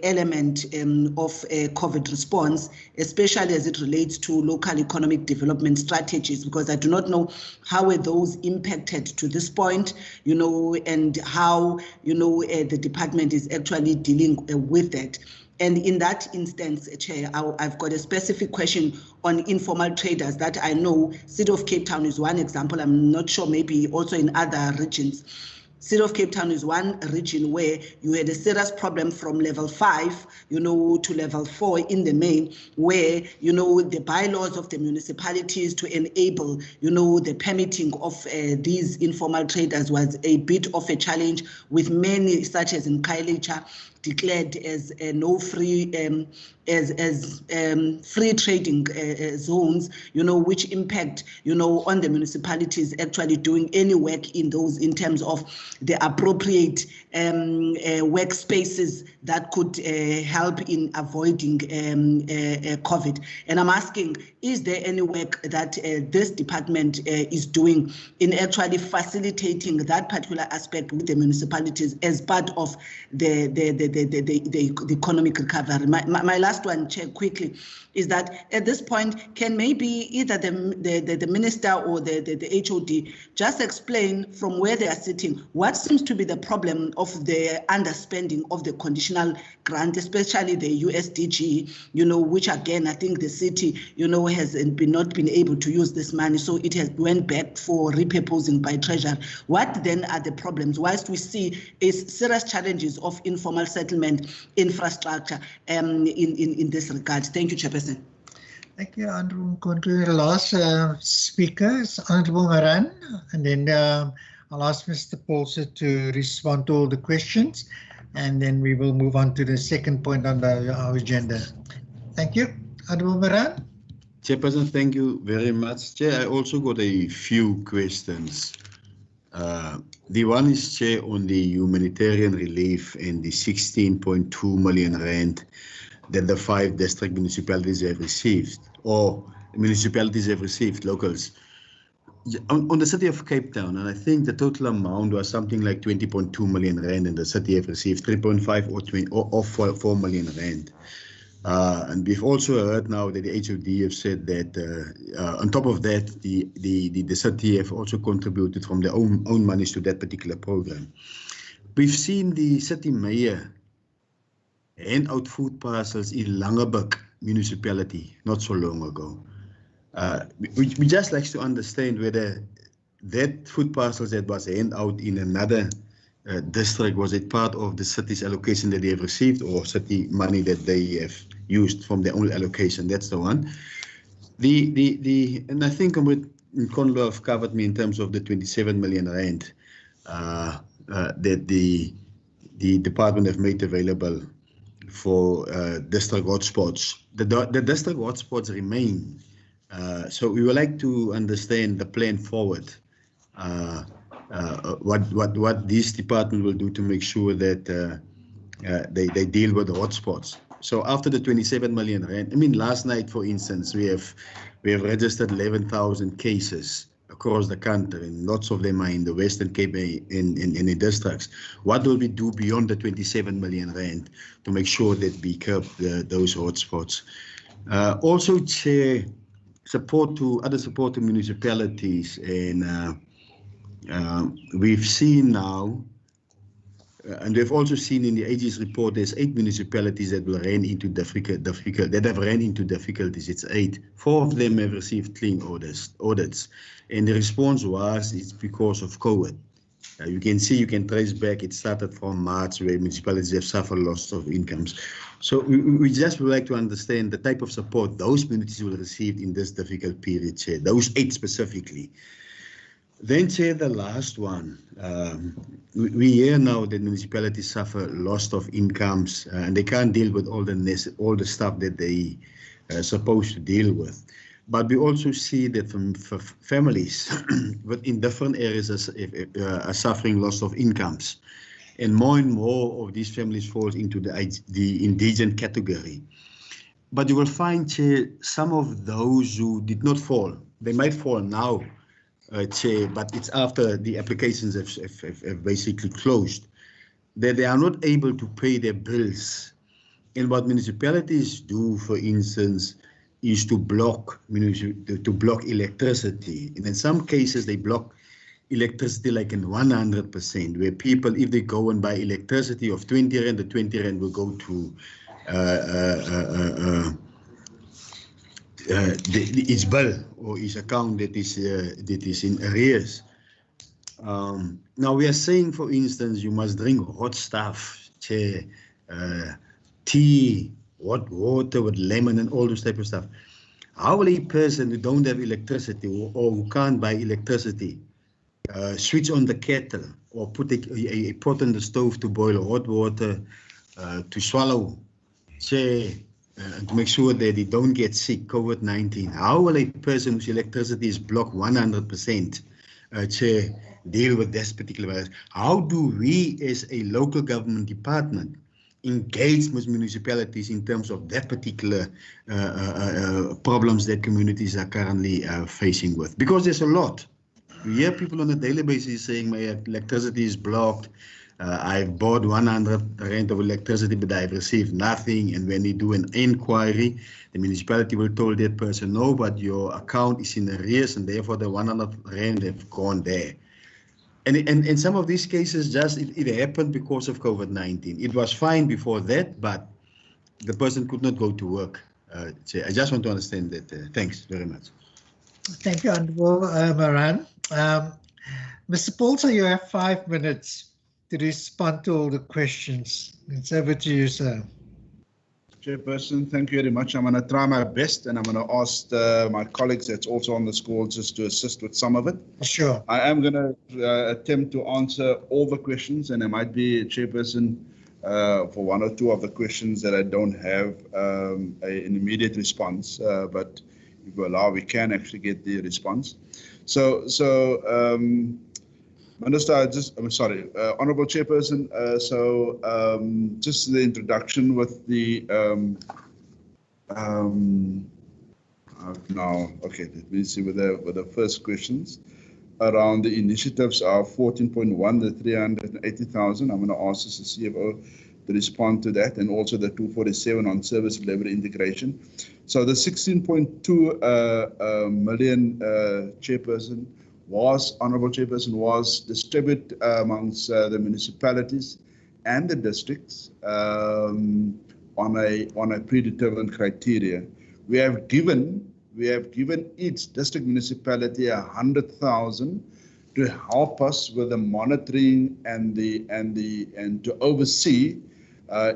element of COVID response, especially as it relates to local economic development strategies, because I do not know how were those impacted to this point, and how, the department is actually dealing with that. And in that instance, Chair, I've got a specific question on informal traders that I know City of Cape Town is one example. I'm not sure, maybe also in other regions. City of Cape Town is one region where you had a serious problem from level 5, to level 4 in the main, where, the bylaws of the municipalities to enable, the permitting of these informal traders was a bit of a challenge, with many, such as in Khayelitsha, declared as no free free trading zones, which impact, on the municipalities actually doing any work in those, in terms of the appropriate workspaces that could help in avoiding COVID. And I'm asking, is there any work that this department is doing in actually facilitating that particular aspect with the municipalities as part of the economic recovery? My last one, Chair, quickly, is that at this point, can maybe either the minister or the HOD just explain from where they are sitting what seems to be the problem of the underspending of the conditional grant, especially the USDG, which again, I think the city, has not been able to use this money, so it has went back for repurposing by Treasury. What then are the problems? Whilst we see is serious challenges of informal settlement infrastructure in this regard. Thank you, Chairperson. Thank you, Honourable Nkondlu. The last speaker is Honourable Maran, and then I'll ask Mr. Paulsen to respond to all the questions, and then we will move on to the second point on our agenda. Thank you. Honourable Maran. Chairperson, thank you very much. Chair, I also got a few questions. The one is, Chair, on the humanitarian relief and the 16.2 million rand that the 5 district municipalities have received, or municipalities have received, locals. on the city of Cape Town, and I think the total amount was something like 20.2 million rand, and the city have received 3.5 or 4 million rand. And we've also heard now that the HOD have said that on top of that, the city have also contributed from their own monies to that particular program. We've seen the city mayor hand out food parcels in Langeberg municipality not so long ago. We just like to understand whether that food parcels that was handed out in another district, was it part of the city's allocation that they have received, or city money that they have used from their own allocation? That's the one. And I think Conlo have covered me in terms of the 27 million rand that the department have made available for district hotspots. The district hotspots remain. So we would like to understand the plan forward. What this department will do to make sure that they deal with the hotspots. So after the 27 million rand, I mean, last night, for instance, we have registered 11,000 cases across the country, and lots of them are in the Western Cape in the districts. What will we do beyond the 27 million rand to make sure that we curb those hotspots? Also, Chair, support to municipalities, and we've seen now, and we've also seen in the AG's report, there's 8 municipalities that will ran into difficulties. It's 8. 4 of them have received clean audits, and the response was it's because of COVID. You can see, you can trace back, it started from March, where municipalities have suffered loss of incomes. So we just would like to understand the type of support those communities will receive in this difficult period, Chair, those 8 specifically. Then, Chair, the last one, we hear now that municipalities suffer loss of incomes, and they can't deal with all the stuff that they are supposed to deal with. But we also see that for families in different areas are suffering loss of incomes, and more of these families falls into the indigent category. But you will find, Chair, some of those who did not fall, they might fall now, Chair, but it's after the applications have basically closed, that they are not able to pay their bills. And what municipalities do, for instance, is to block electricity. And in some cases, they block electricity like in 100%, where people, if they go and buy electricity of 20 rand, the 20 rand will go to its bill or its account that is in arrears. Now we are saying, for instance, you must drink hot stuff, Chair, tea, hot water with lemon and all those type of stuff. How will a person who don't have electricity or who can't buy electricity switch on the kettle or put a pot on the stove to boil hot water to swallow, Chair, to make sure that they don't get sick, COVID-19? How will a person whose electricity is blocked 100%, Chair, deal with this particular virus? How do we as a local government department engage with municipalities in terms of that particular problems that communities are currently facing with? Because there's a lot. We hear people on a daily basis saying my electricity is blocked. I've bought 100 rand of electricity, but I've received nothing. And when they do an inquiry, the municipality will tell that person, no, but your account is in arrears, and therefore the 100 rand have gone there. And in some of these cases, just it happened because of COVID-19. It was fine before that, but the person could not go to work. I just want to understand that. Thanks very much. Thank you, Honorable Moran. Mr. Polter, you have 5 minutes to respond to all the questions. It's over to you, sir. Chairperson, thank you very much. I'm going to try my best, and I'm going to ask my colleagues that's also on this call just to assist with some of it. Sure. I am going to attempt to answer all the questions, and there might be, Chairperson, for 1 or 2 of the questions that I don't have an immediate response, but if you allow, we can actually get the response. Minister, I'm sorry, Honourable Chairperson. Just the introduction with the now. Okay, let me see with the first questions. around the initiatives are 14.1, the 380,000. I'm going to ask the CFO to respond to that, and also the 247 on service delivery integration. So the 16.2 million, Chairperson, Honourable Chairperson, was distributed amongst the municipalities and the districts on a predetermined criteria. We have given each district municipality 100,000 to help us with the monitoring and to oversee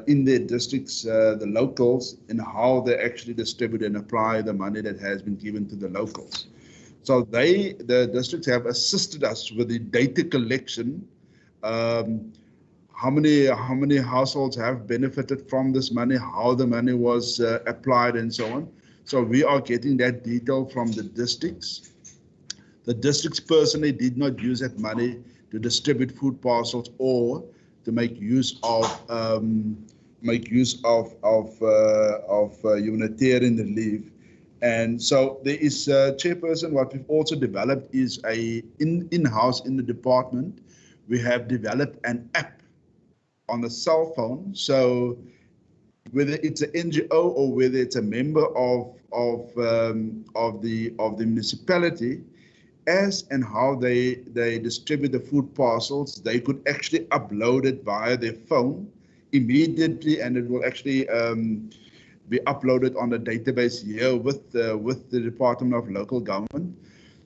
in their districts the locals in how they actually distribute and apply the money that has been given to the locals. So the districts have assisted us with the data collection. How many households have benefited from this money, how the money was applied, and so on. So we are getting that detail from the districts. The districts personally did not use that money to distribute food parcels or to make use of humanitarian relief. And so there is, Chairperson, what we've also developed is in-house in the department, we have developed an app on the cell phone. So whether it's an NGO or whether it's a member of the municipality, as and how they distribute the food parcels, they could actually upload it via their phone immediately, and it will actually be uploaded on a database here with the Department of Local Government.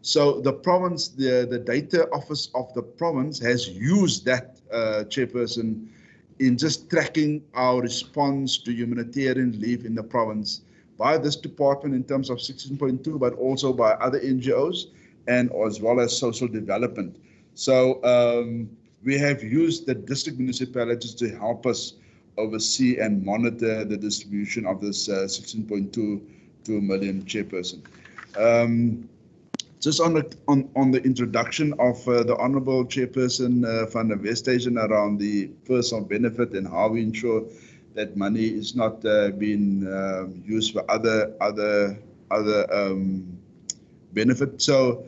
So the province, the data office of the province has used that, Chairperson, in just tracking our response to humanitarian relief in the province by this department in terms of 16.2, but also by other NGOs and as well as social development. So we have used the district municipalities to help us oversee and monitor the distribution of this 16.2 million, Chairperson. Just on the introduction of the Honourable Chairperson van der Westhuizen around the personal benefit and how we ensure that money is not being used for other benefit. So,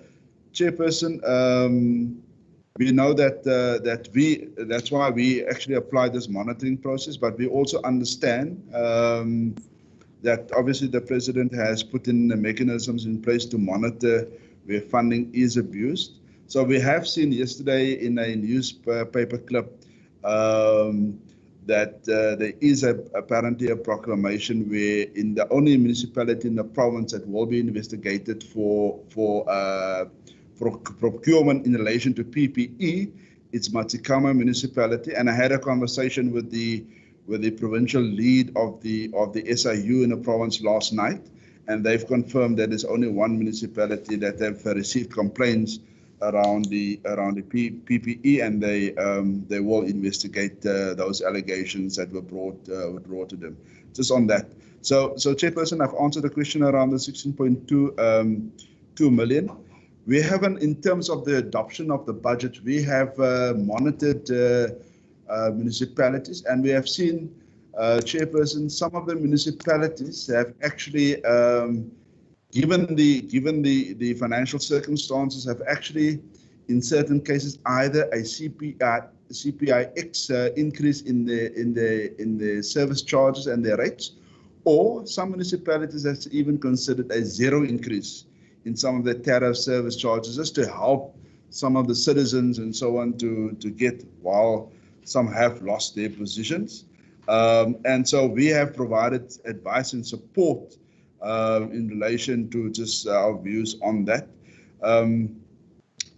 Chairperson, we know that that's why we actually apply this monitoring process, but we also understand that obviously the President has put in the mechanisms in place to monitor where funding is abused. So we have seen yesterday in a newspaper clip that there is apparently a proclamation where in the only municipality in the province that will be investigated for procurement in relation to PPE, it's Matikama municipality. And I had a conversation with the provincial lead of the SIU in the province last night, and they've confirmed that there's only one municipality that have received complaints around the PPE, and they will investigate those allegations that were brought to them. Just on that. So Chairperson, I've answered the question around the 16.2 million. We haven't, in terms of the adoption of the budget, we have monitored municipalities, and we have seen, Chairperson, some of the municipalities have actually, given the financial circumstances, have actually, in certain cases, either a CPIX increase in the service charges and their rates, or some municipalities have even considered a zero increase in some of the tariff service charges, just to help some of the citizens and so on to get, while some have lost their positions. And so we have provided advice and support in relation to just our views on that.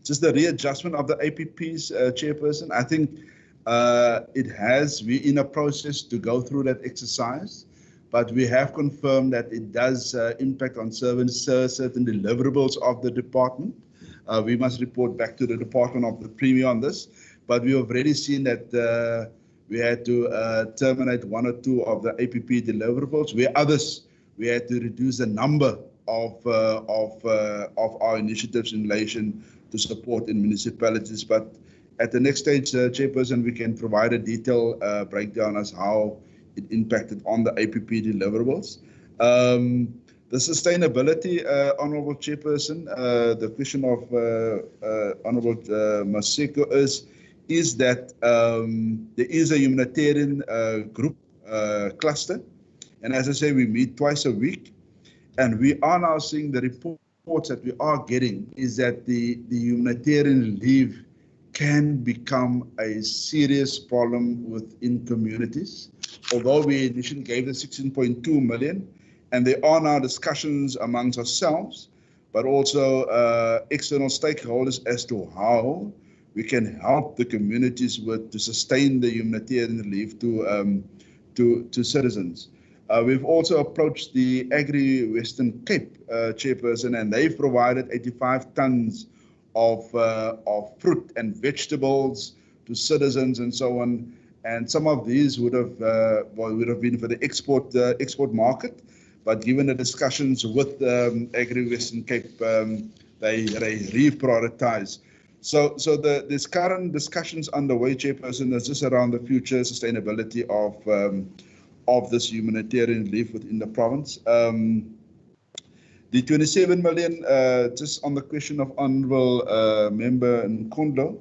Just the readjustment of the APPs, Chairperson, I think we're in a process to go through that exercise, but we have confirmed that it does impact on certain deliverables of the department. We must report back to the Department of the Premier on this, but we have already seen that we had to terminate one or two of the APP deliverables, where others we had to reduce the number of our initiatives in relation to support in municipalities. But at the next stage, Chairperson, we can provide a detailed breakdown as how it impacted on the APP deliverables. The sustainability, Honourable Chairperson, the question of Honourable Maseko is that there is a humanitarian group cluster, and as I say, we meet twice a week, and we are now seeing the reports that we are getting is that the humanitarian leave can become a serious problem within communities. Although we initially gave the 16.2 million, and there are now discussions amongst ourselves, but also external stakeholders as to how we can help the communities to sustain the humanitarian relief to citizens. We've also approached the Agri-Western Cape chairperson, and they've provided 85 tons of fruit and vegetables to citizens and so on. And some of these would have been for the export market, but given the discussions with Agri-Western Cape, they reprioritize. So there's current discussions underway, Chairperson, that's just around the future sustainability of this humanitarian relief within the province. The 27 million, just on the question of Honourable Member Nkundlo,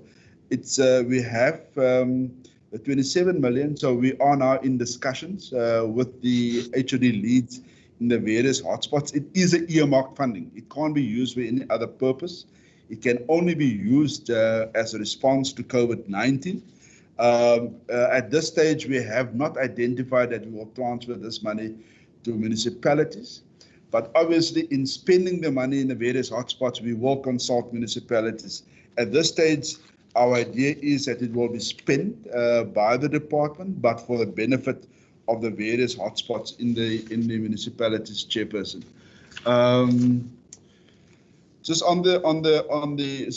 it's we have the 27 million, so we are now in discussions with the HOD leads in the various hotspots. It is an earmarked funding. It can't be used for any other purpose. It can only be used as a response to COVID-19. At this stage, we have not identified that we will transfer this money to municipalities. But obviously, in spending the money in the various hotspots, we will consult municipalities. At this stage, our idea is that it will be spent by the department, but for the benefit of the various hotspots in the municipalities, Chairperson. Just on the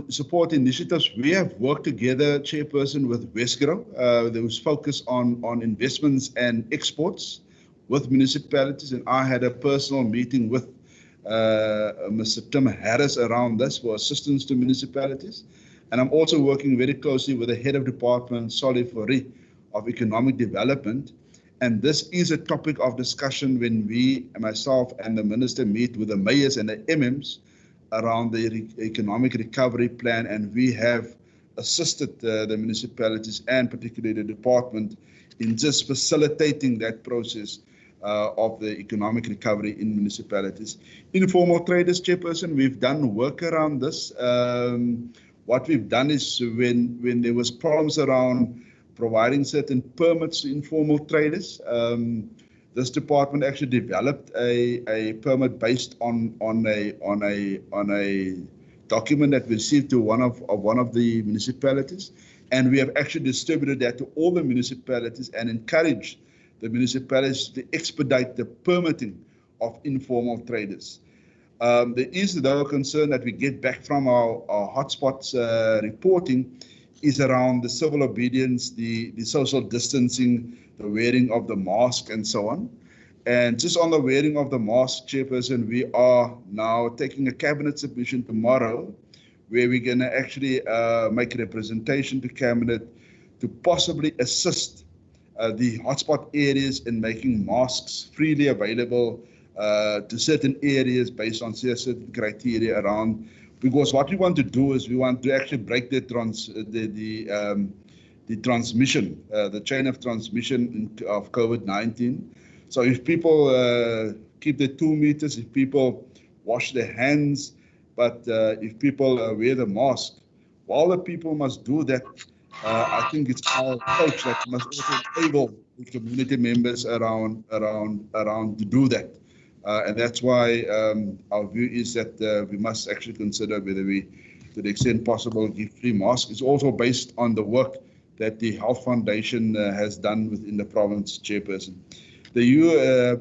support initiatives, we have worked together, Chairperson, with Westgrow. There was focus on investments and exports with municipalities, and I had a personal meeting with Mr. Tim Harris around this for assistance to municipalities. And I'm also working very closely with the head of department, Solly Fourie, of economic development. And this is a topic of discussion when we, myself and the minister, meet with the mayors and the MMs around the economic recovery plan. And we have assisted the municipalities and particularly the department in just facilitating that process of the economic recovery in municipalities. Informal traders, Chairperson, we've done work around this. What we've done is when there was problems around providing certain permits to informal traders, this department actually developed a permit based on a document that we received to one of the municipalities, and we have actually distributed that to all the municipalities and encouraged the municipalities to expedite the permitting of informal traders. There is though a concern that we get back from our hotspots reporting is around the civil obedience, the social distancing, the wearing of the mask and so on. And just on the wearing of the mask, Chairperson, we are now taking a cabinet submission tomorrow where we're going to actually make a representation to cabinet to possibly assist the hotspot areas in making masks freely available to certain areas based on certain criteria around. Because what we want to do is we want to actually break the transmission, the chain of transmission of COVID-19. So if people keep the 2 meters, if people wash their hands, but if people wear the mask, while the people must do that, I think it's our approach that must also enable the community members around to do that. And that's why our view is that we must actually consider whether we, to the extent possible, give free masks. It's also based on the work that the Health Foundation has done within the province, Chairperson. The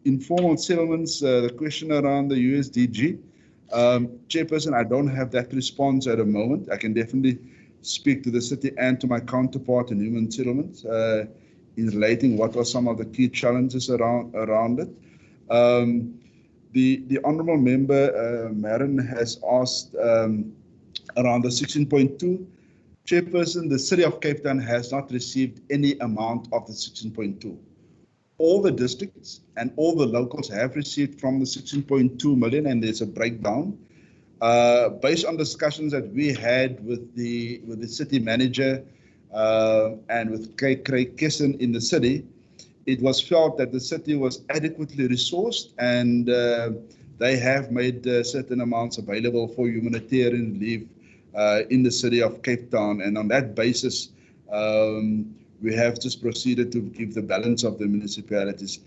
informal settlements, the question around the USDG, Chairperson, I don't have that response at the moment. I can definitely speak to the city and to my counterpart in human settlements in relating what are some of the key challenges around it. The honourable member Marin has asked around the 16.2. Chairperson, the city of Cape Town has not received any amount of the 16.2. all the districts and all the locals have received from the 16.2 million, and there's a breakdown. Based on discussions that we had with the city manager and with Craig Kesson in the city, it was felt that the city was adequately resourced, and they have made certain amounts available for humanitarian relief in the city of Cape Town. And on that basis, we have just proceeded to give the balance of the municipalities.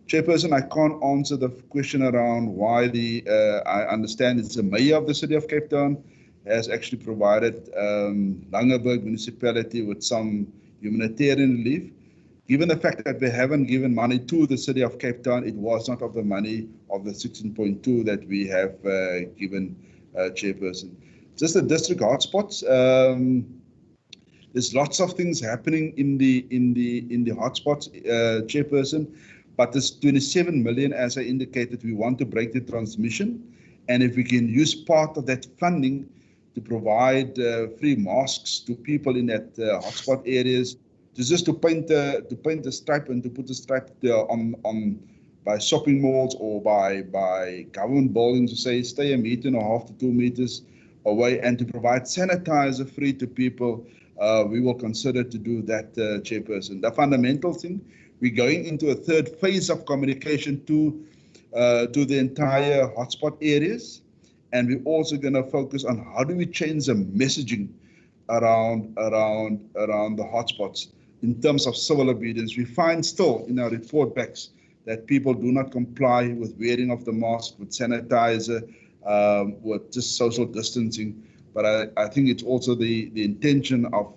Chairperson, I can't answer the question around why I understand it's the mayor of the city of Cape Town has actually provided Langeberg municipality with some humanitarian relief. Given the fact that we haven't given money to the city of Cape Town, it was not of the money of the 16.2 that we have given, Chairperson. Just the district hotspots. There's lots of things happening in the hotspots, Chairperson. But this 27 million, as I indicated, we want to break the transmission. And if we can use part of that funding to provide free masks to people in that hotspot areas, just to paint the stripe and to put the stripe on by shopping malls or by government buildings to say stay 1.5 meters to 2 meters away, and to provide sanitizer free to people, we will consider to do that, Chairperson. The fundamental thing, we're going into a third phase of communication to the entire hotspot areas, and we're also going to focus on how do we change the messaging around the hotspots in terms of civil obedience. We find still in our report backs that people do not comply with wearing of the mask, with sanitizer, with just social distancing. But I think it's also the intention of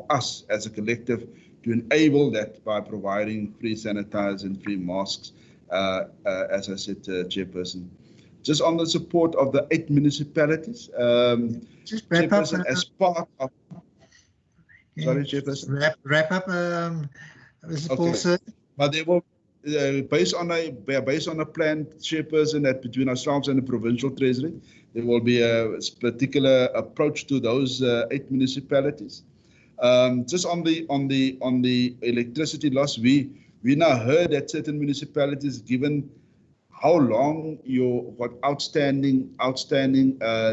us as a collective to enable that by providing free sanitizer and free masks, as I said, Chairperson. Just on the support of the 8 municipalities, just wrap up, as part of... Sorry, Chairperson. Wrap up, Mr. Paulson. But they will, based on a plan, Chairperson, that between ourselves and the Provincial Treasury, there will be a particular approach to those 8 municipalities. Just on the electricity loss, we now heard that certain municipalities, given how long you've got outstanding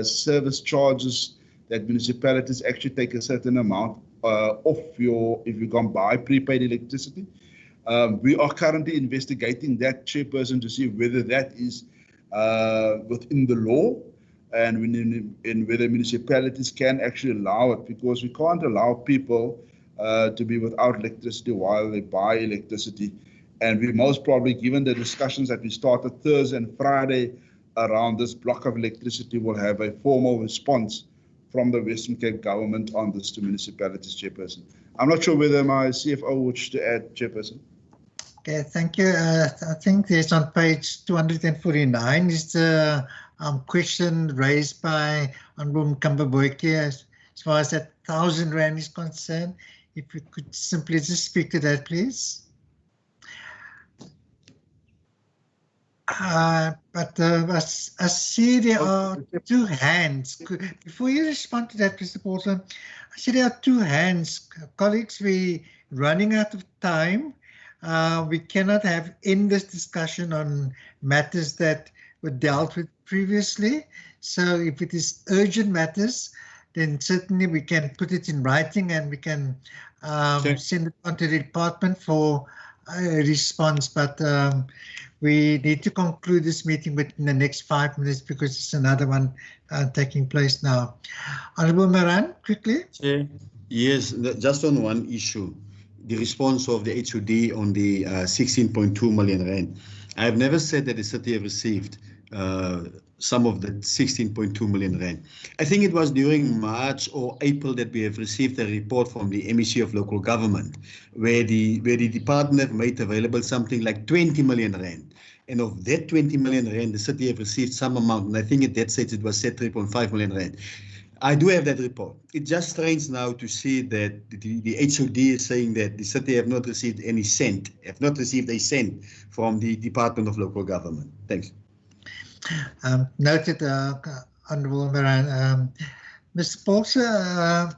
service charges, that municipalities actually take a certain amount off if you can buy prepaid electricity. We are currently investigating that, Chairperson, to see whether that is within the law and whether municipalities can actually allow it, because we can't allow people to be without electricity while they buy electricity. And we most probably, given the discussions that we started Thursday and Friday around this block of electricity, will have a formal response from the Western Cape government on this to municipalities, Chairperson. I'm not sure whether my CFO wishes to add, Chairperson. Okay, thank you. I think there's on page 249 is the question raised by Honorable Mkambaboike as far as that 1,000 Rand is concerned. If you could simply just speak to that, please. But I see there are 2 hands. Before you respond to that, Mr. Paulson, I see there are 2 hands. Colleagues, we're running out of time. We cannot have end this discussion on matters that were dealt with previously. So if it is urgent matters, then certainly we can put it in writing and we can send it on to the department for a response. But we need to conclude this meeting within the next 5 minutes because it's another one taking place now. Honorable Moran, quickly. Chair, yes, just on one issue, the response of the HOD on the 16.2 million Rand. I've never said that the city have received some of the 16.2 million Rand. I think it was during March or April that we have received a report from the MEC of Local Government where the department have made available something like 20 million Rand. And of that 20 million Rand, the city have received some amount, and I think at that stage it was set 3.5 million Rand. I do have that report. It's just strange now to see that the HOD is saying that the city have not received any cent, have not received a cent from the Department of Local Government. Thanks. Noted, Honorable Moran. Mr. Paulson, I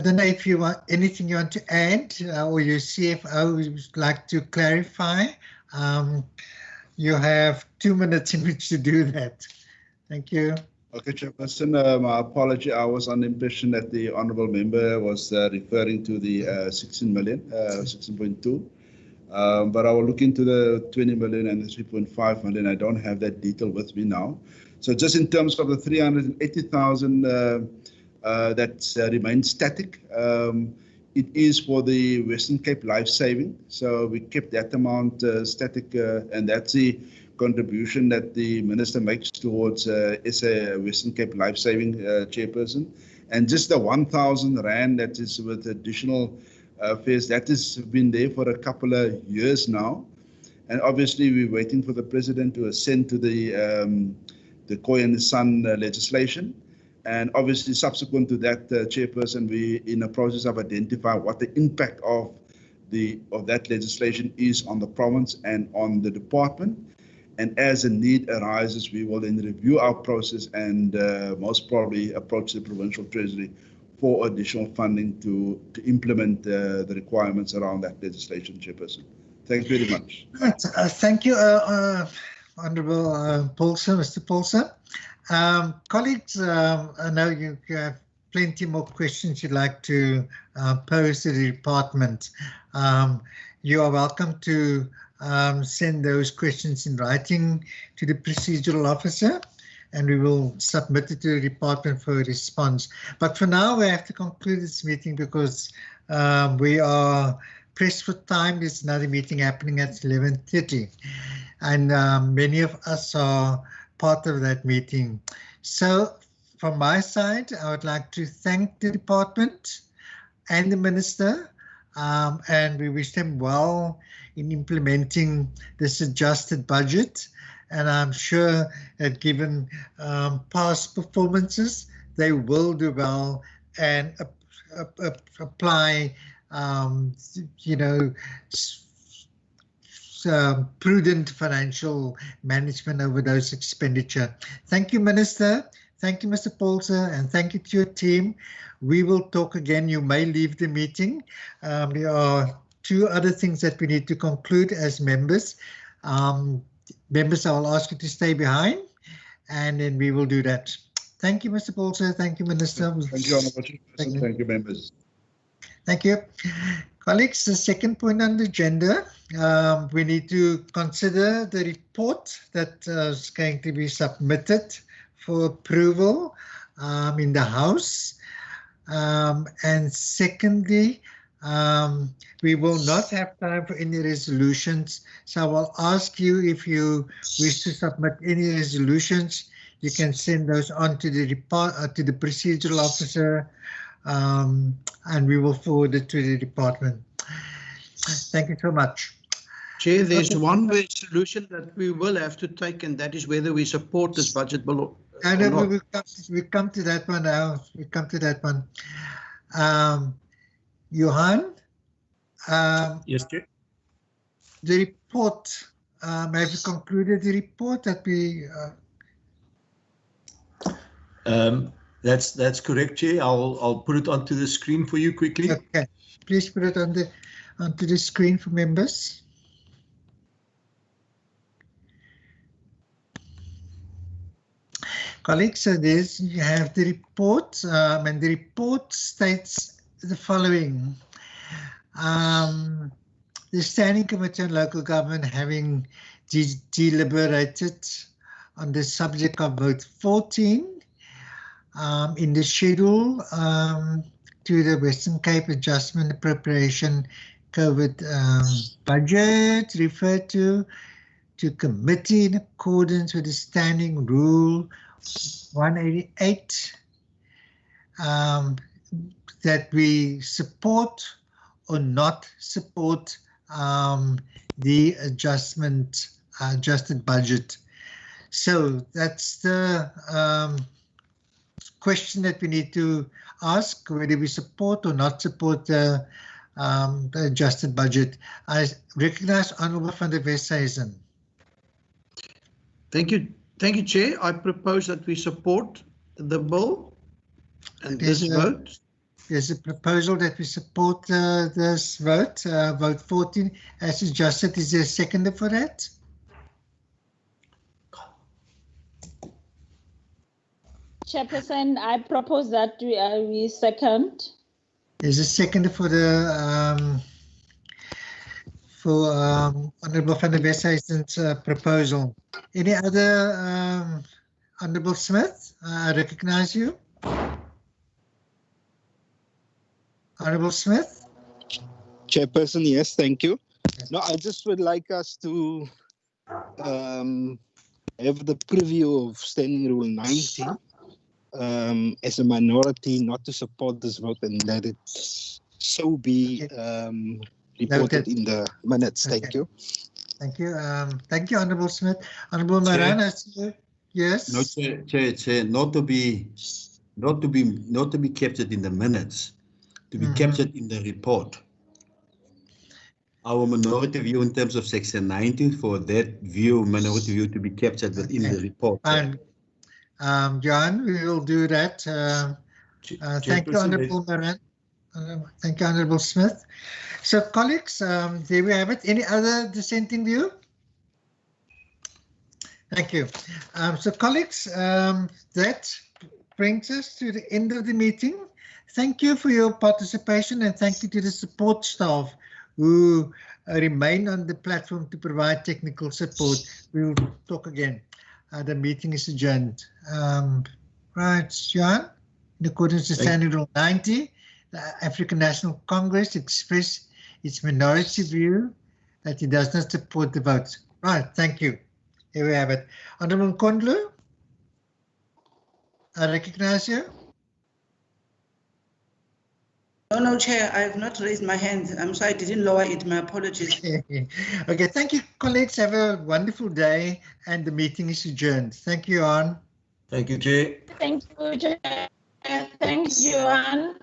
don't know if you want anything you want to add or your CFO would like to clarify You have 2 minutes in which to do that. Thank you. Okay, Chairperson, my apology. I was on the impression that the honourable member was referring to the 16 million, 16.2. But I will look into the 20 million and the 3.5 million. I don't have that detail with me now. So just in terms of the 380,000 that remains static, it is for the Western Cape life saving. So we kept that amount static, and that's the contribution that the minister makes towards SA Western Cape life saving chairperson. And just the 1,000 rand that is with additional fares, that has been there for a couple of years now. And obviously we're waiting for the president to assent to the Koi and the Son legislation. And obviously subsequent to that, chairperson, we in the process of identifying what the impact of that legislation is on the province and on the department. And as a need arises, we will then review our process and most probably approach the provincial treasury for additional funding to implement the requirements around that legislation, chairperson. Thank you very much. Thank you, Honourable Paulson, Mr. Paulson. Colleagues, I know you have plenty more questions you'd like to pose to the department. You are welcome to send those questions in writing to the procedural officer, and we will submit it to the department for a response. But for now, we have to conclude this meeting because we are pressed for time. There's another meeting happening at 11:30, and many of us are part of that meeting. So from my side, I would like to thank the department and the minister, and we wish them well in implementing this adjusted budget. And I'm sure that given past performances, they will do well and apply, prudent financial management over those expenditure. Thank you, Minister. Thank you, Mr. Paulson, and thank you to your team. We will talk again. You may leave the meeting. There are 2 other things that we need to conclude as members. Members, I will ask you to stay behind, and then we will do that. Thank you, Mr. Paulson. Thank you, Minister. Thank you, Honourable Chairperson. Thank you, members. Thank you. Colleagues, the second point on the agenda, we need to consider the report that is going to be submitted for approval in the House. And secondly, we will not have time for any resolutions. So I will ask you, if you wish to submit any resolutions, you can send those on to the procedural officer, and we will forward it to the department. Thank you so much. Chair, there's one resolution that we will have to take, and that is whether we support this budget bill or not. We come to that one now. We come to that one. Johan? Yes, Chair. The report, have you concluded the report that we... That's correct, Chair. I'll put it onto the screen for you quickly. Okay, please put it onto the screen for members. Colleagues, so you have the report, and the report states the following. The Standing Committee on Local Government, having deliberated on the subject of vote 14 in the schedule to the Western Cape Adjustment Appropriation COVID budget, referred to committee in accordance with the Standing Rule 188, that we support or not support the adjusted budget. So that's the question that we need to ask, whether we support or not support the adjusted budget. I recognize Honourable van der Westhuizen. Thank you. Thank you, Chair. I propose that we support the bill and this vote. There's a proposal that we support this vote, vote 14 as suggested. Is there a seconder for that? Chairperson, I propose that we second. There's a seconder for the Honourable van der Westhuizen's proposal. Any other Honourable Smith? I recognize you. Honourable Smith? Chairperson, yes, thank you. No, I just would like us to have the preview of Standing Rule 90 as a minority not to support this vote, and let it so be reported in the minutes. Thank you. Thank you. Thank you, Honourable Smith. Honourable Moran, yes. No, Chair, not to be captured in the minutes, to be captured in the report. Our minority view in terms of section 19, for that minority view to be captured within the report. Fine. John, we will do that. Thank you, Honourable Moran. Thank you, Honourable Smith. So, colleagues, there we have it. Any other dissenting view? Thank you. So, colleagues, that brings us to the end of the meeting. Thank you for your participation, and thank you to the support staff who remain on the platform to provide technical support. We will talk again. The meeting is adjourned. Right, John, in accordance with Standing Rule 90, the African National Congress expressed its minority view that it does not support the votes. Right, thank you. Here we have it. Honourable Nkondlo, I recognize you. No, Chair, I have not raised my hand. I'm sorry, I didn't lower it. My apologies. Okay, thank you, colleagues. Have a wonderful day, and the meeting is adjourned. Thank you, Anne. Thank you, Chair. Thank you, Chair. Thank you, Anne.